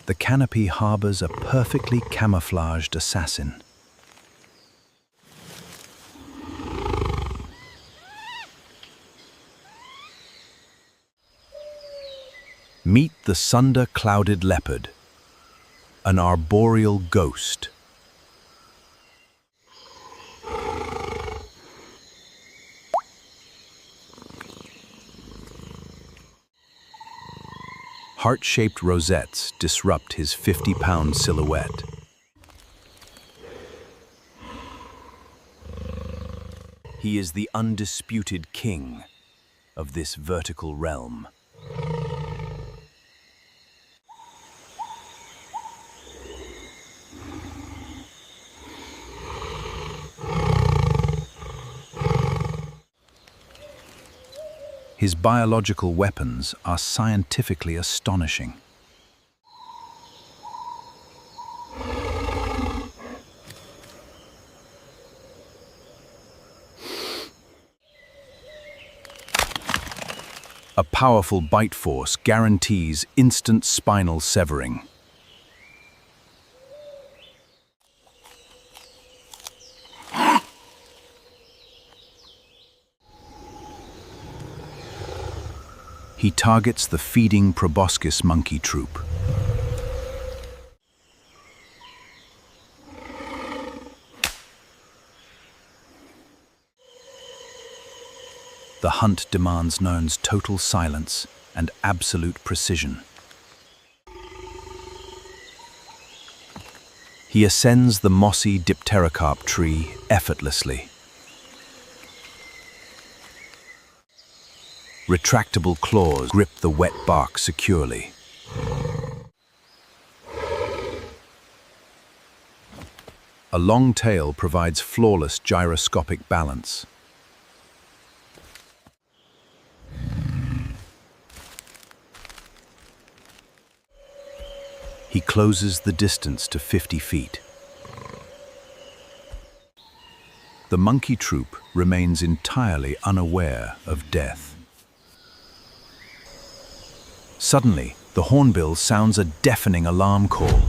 The canopy harbors a perfectly camouflaged assassin. Meet the sunder-clouded leopard, an arboreal ghost. Heart-shaped rosettes disrupt his 50-pound silhouette. He is the undisputed king of this vertical realm. His biological weapons are scientifically astonishing. A powerful bite force guarantees instant spinal severing. He targets the feeding proboscis monkey troop. The hunt demands Nern's total silence and absolute precision. He ascends the mossy dipterocarp tree effortlessly. Retractable claws grip the wet bark securely. A long tail provides flawless gyroscopic balance. He closes the distance to 50 feet. The monkey troop remains entirely unaware of death. Suddenly, the hornbill sounds a deafening alarm call.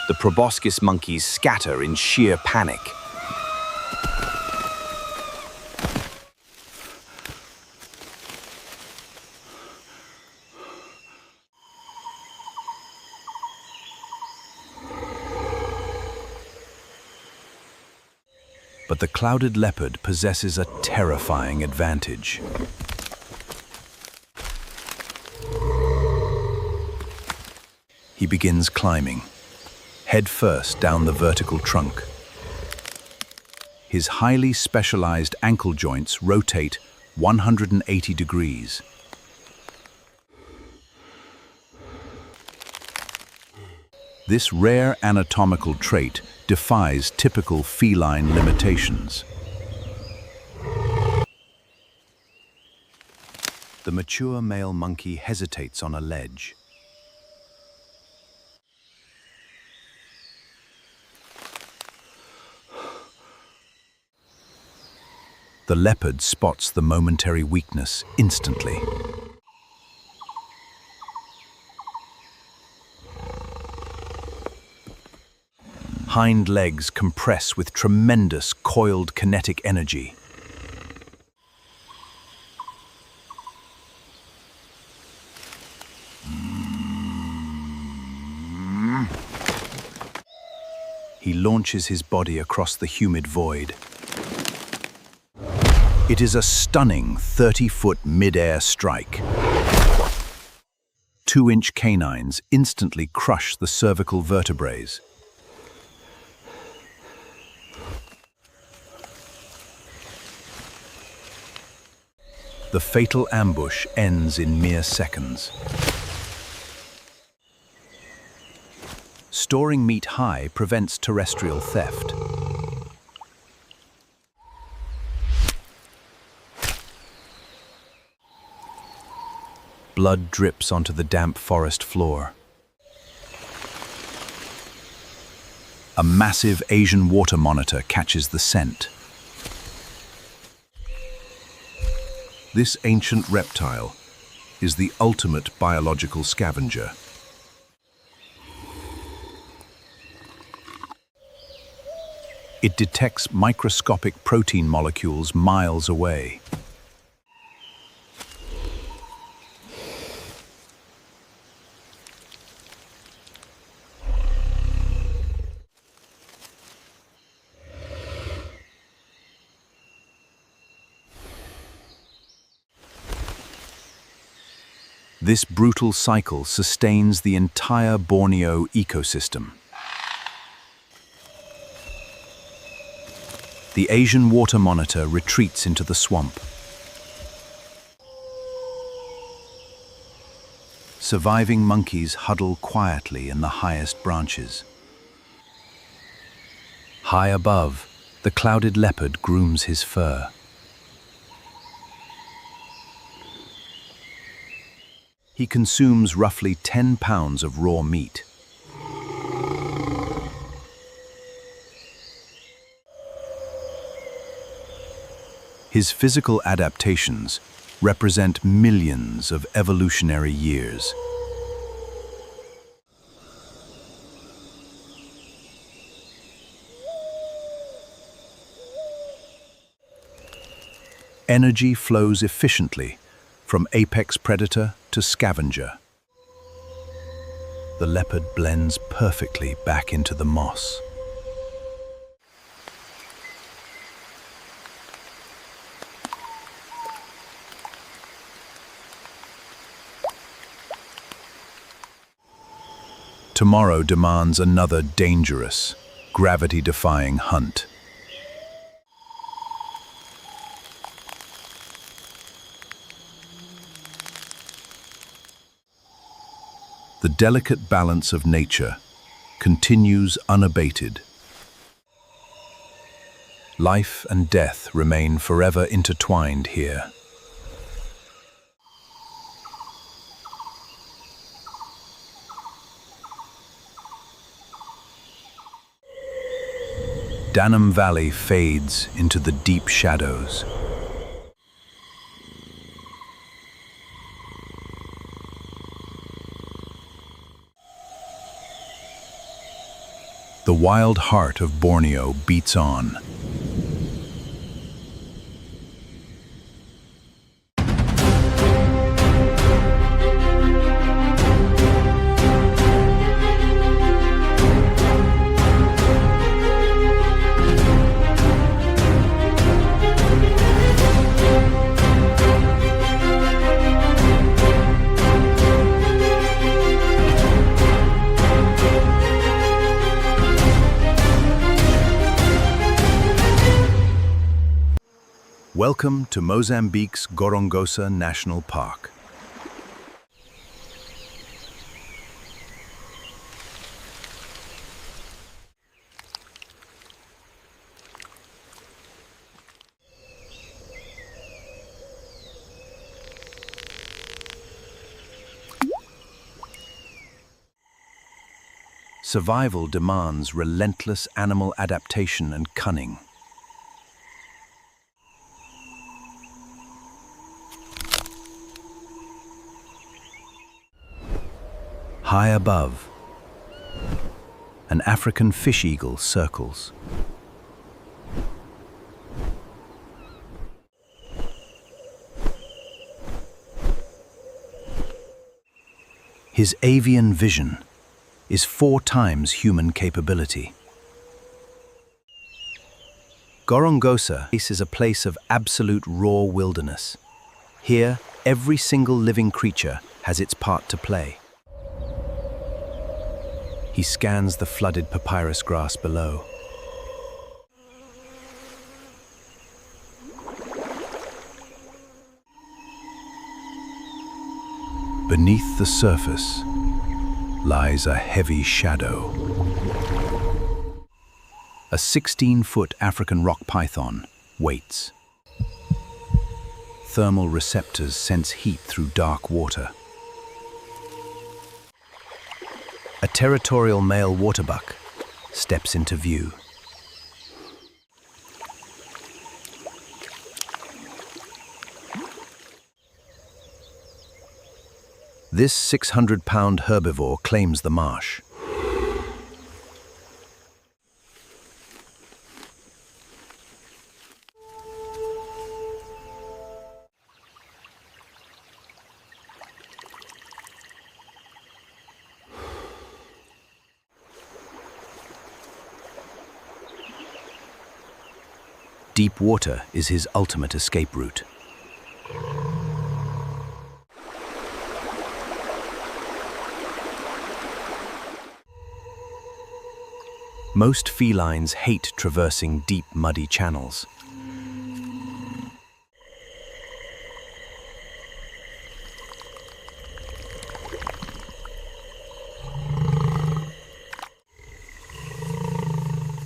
The proboscis monkeys scatter in sheer panic. But the clouded leopard possesses a terrifying advantage. He begins climbing, head first down the vertical trunk. His highly specialized ankle joints rotate 180 degrees. This rare anatomical trait defies typical feline limitations. The mature male monkey hesitates on a ledge. The leopard spots the momentary weakness instantly. Hind legs compress with tremendous coiled kinetic energy. He launches his body across the humid void. It is a stunning 30-foot mid-air strike. 2-inch canines instantly crush the cervical vertebrae. The fatal ambush ends in mere seconds. Storing meat high prevents terrestrial theft. Blood drips onto the damp forest floor. A massive Asian water monitor catches the scent. This ancient reptile is the ultimate biological scavenger. It detects microscopic protein molecules miles away. This brutal cycle sustains the entire Borneo ecosystem. The Asian water monitor retreats into the swamp. Surviving monkeys huddle quietly in the highest branches. High above, the clouded leopard grooms his fur. He consumes roughly 10 pounds of raw meat. His physical adaptations represent millions of evolutionary years. Energy flows efficiently from apex predator to scavenger. The leopard blends perfectly back into the moss. Tomorrow demands another dangerous, gravity-defying hunt. The delicate balance of nature continues unabated. Life and death remain forever intertwined here. Danum Valley fades into the deep shadows. The wild heart of Borneo beats on. Welcome to Mozambique's Gorongosa National Park. Survival demands relentless animal adaptation and cunning. High above, an African fish eagle circles. His avian vision is 4 times human capability. Gorongosa is a place of absolute raw wilderness. Here, every single living creature has its part to play. He scans the flooded papyrus grass below. Beneath the surface lies a heavy shadow. A 16-foot African rock python waits. Thermal receptors sense heat through dark water. A territorial male waterbuck steps into view. This 600-pound herbivore claims the marsh. Deep water is his ultimate escape route. Most felines hate traversing deep, muddy channels.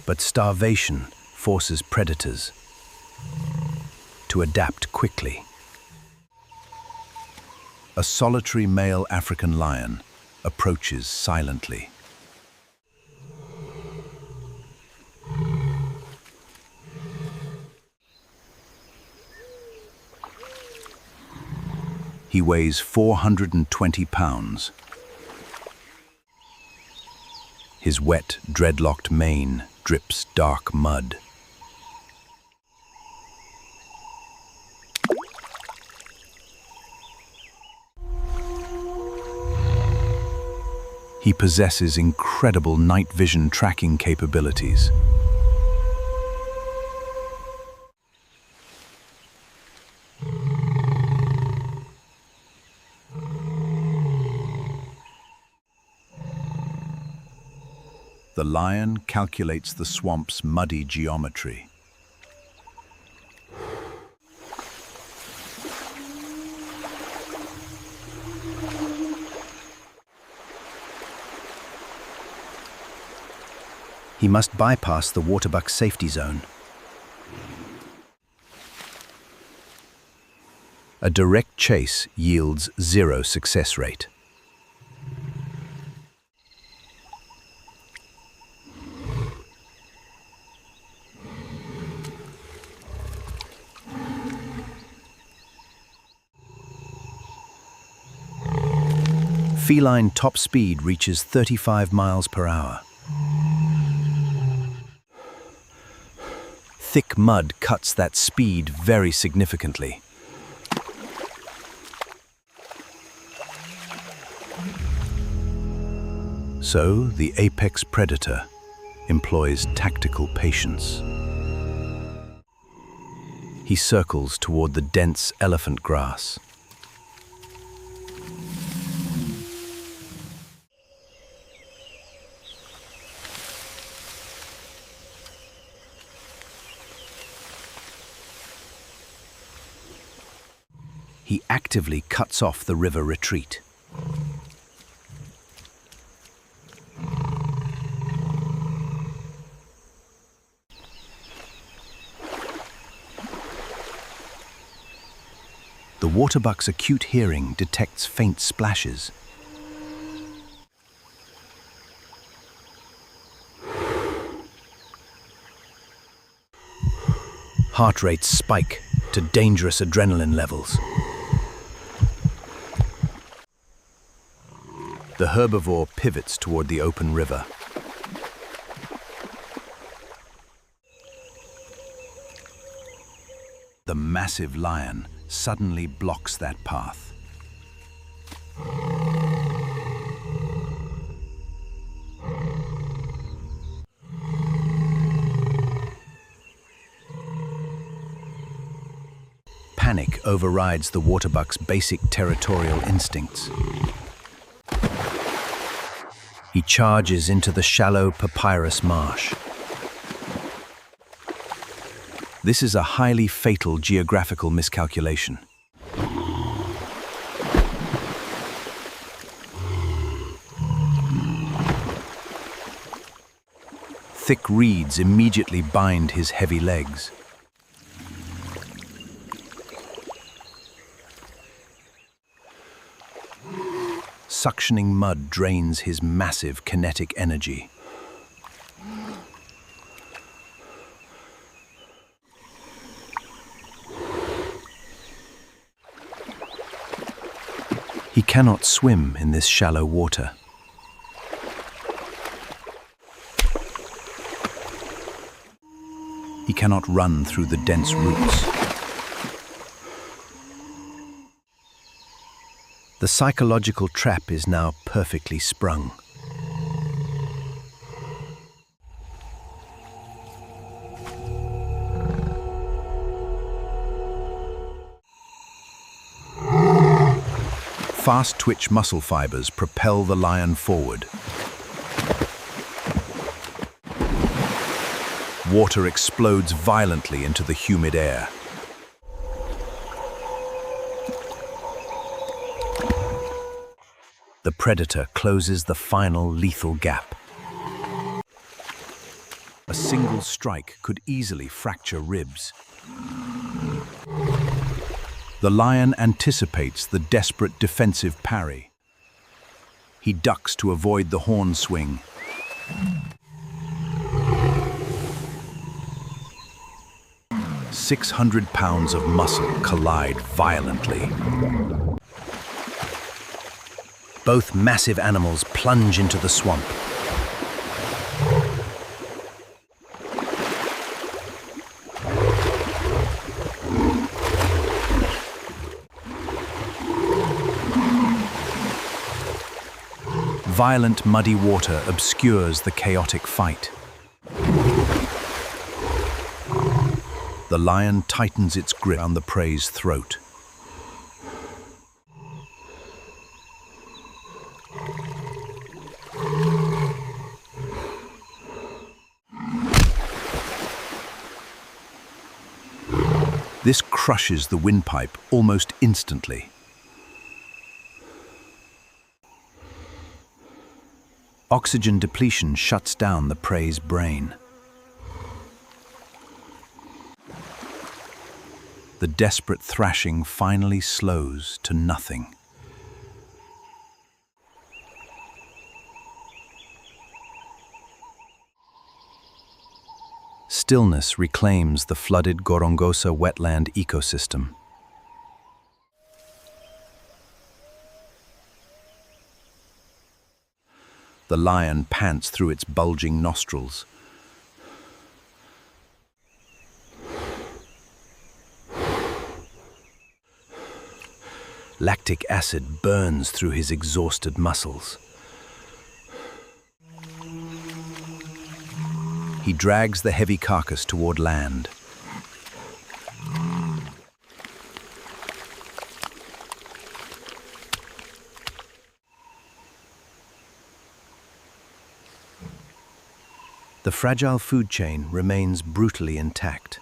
But starvation forces predators to adapt quickly. A solitary male African lion approaches silently. He weighs 420 pounds. His wet, dreadlocked mane drips dark mud. He possesses incredible night vision tracking capabilities. The lion calculates the swamp's muddy geometry. He must bypass the waterbuck safety zone. A direct chase yields 0 success rate. Feline top speed reaches 35 miles per hour. Thick mud cuts that speed very significantly. So, the apex predator employs tactical patience. He circles toward the dense elephant grass. He actively cuts off the river retreat. The waterbuck's acute hearing detects faint splashes. Heart rates spike to dangerous adrenaline levels. The herbivore pivots toward the open river. The massive lion suddenly blocks that path. Panic overrides the waterbuck's basic territorial instincts. He charges into the shallow papyrus marsh. This is a highly fatal geographical miscalculation. Thick reeds immediately bind his heavy legs. Suctioning mud drains his massive kinetic energy. He cannot swim in this shallow water. He cannot run through the dense roots. The psychological trap is now perfectly sprung. Fast-twitch muscle fibers propel the lion forward. Water explodes violently into the humid air. The predator closes the final lethal gap. A single strike could easily fracture ribs. The lion anticipates the desperate defensive parry. He ducks to avoid the horn swing. £600 of muscle collide violently. Both massive animals plunge into the swamp. Violent, muddy water obscures the chaotic fight. The lion tightens its grip on the prey's throat. This crushes the windpipe almost instantly. Oxygen depletion shuts down the prey's brain. The desperate thrashing finally slows to nothing. Stillness reclaims the flooded Gorongosa wetland ecosystem. The lion pants through its bulging nostrils. Lactic acid burns through his exhausted muscles. He drags the heavy carcass toward land. The fragile food chain remains brutally intact.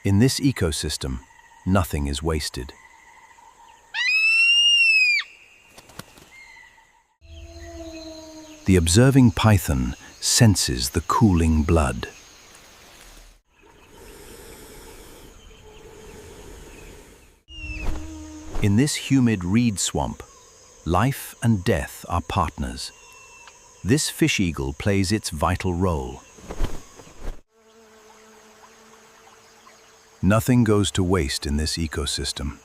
In this ecosystem, nothing is wasted. The observing python senses the cooling blood. In this humid reed swamp, life and death are partners. This fish eagle plays its vital role. Nothing goes to waste in this ecosystem.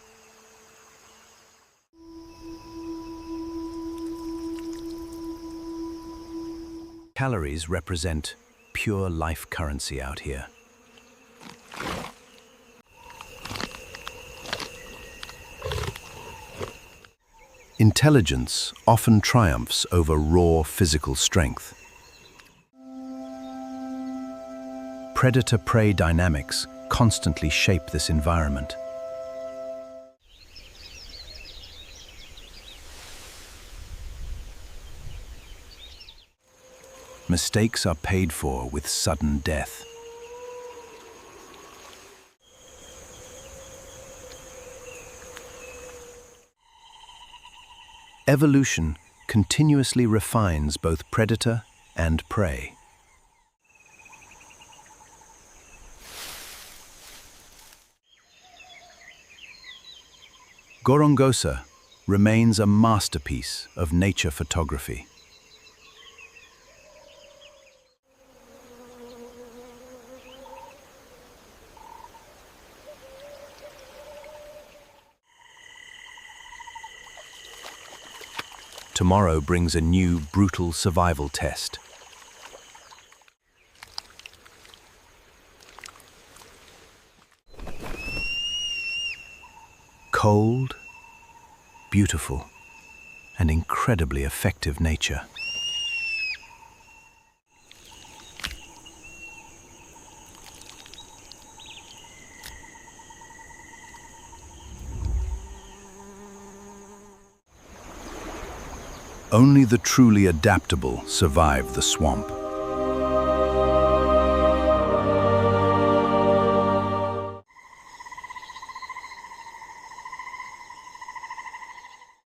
Calories represent pure life currency out here. Intelligence often triumphs over raw physical strength. Predator-prey dynamics constantly shape this environment. Mistakes are paid for with sudden death. Evolution continuously refines both predator and prey. Gorongosa remains a masterpiece of nature photography. Tomorrow brings a new, brutal survival test. Cold, beautiful, and incredibly effective nature. Only the truly adaptable survive the swamp.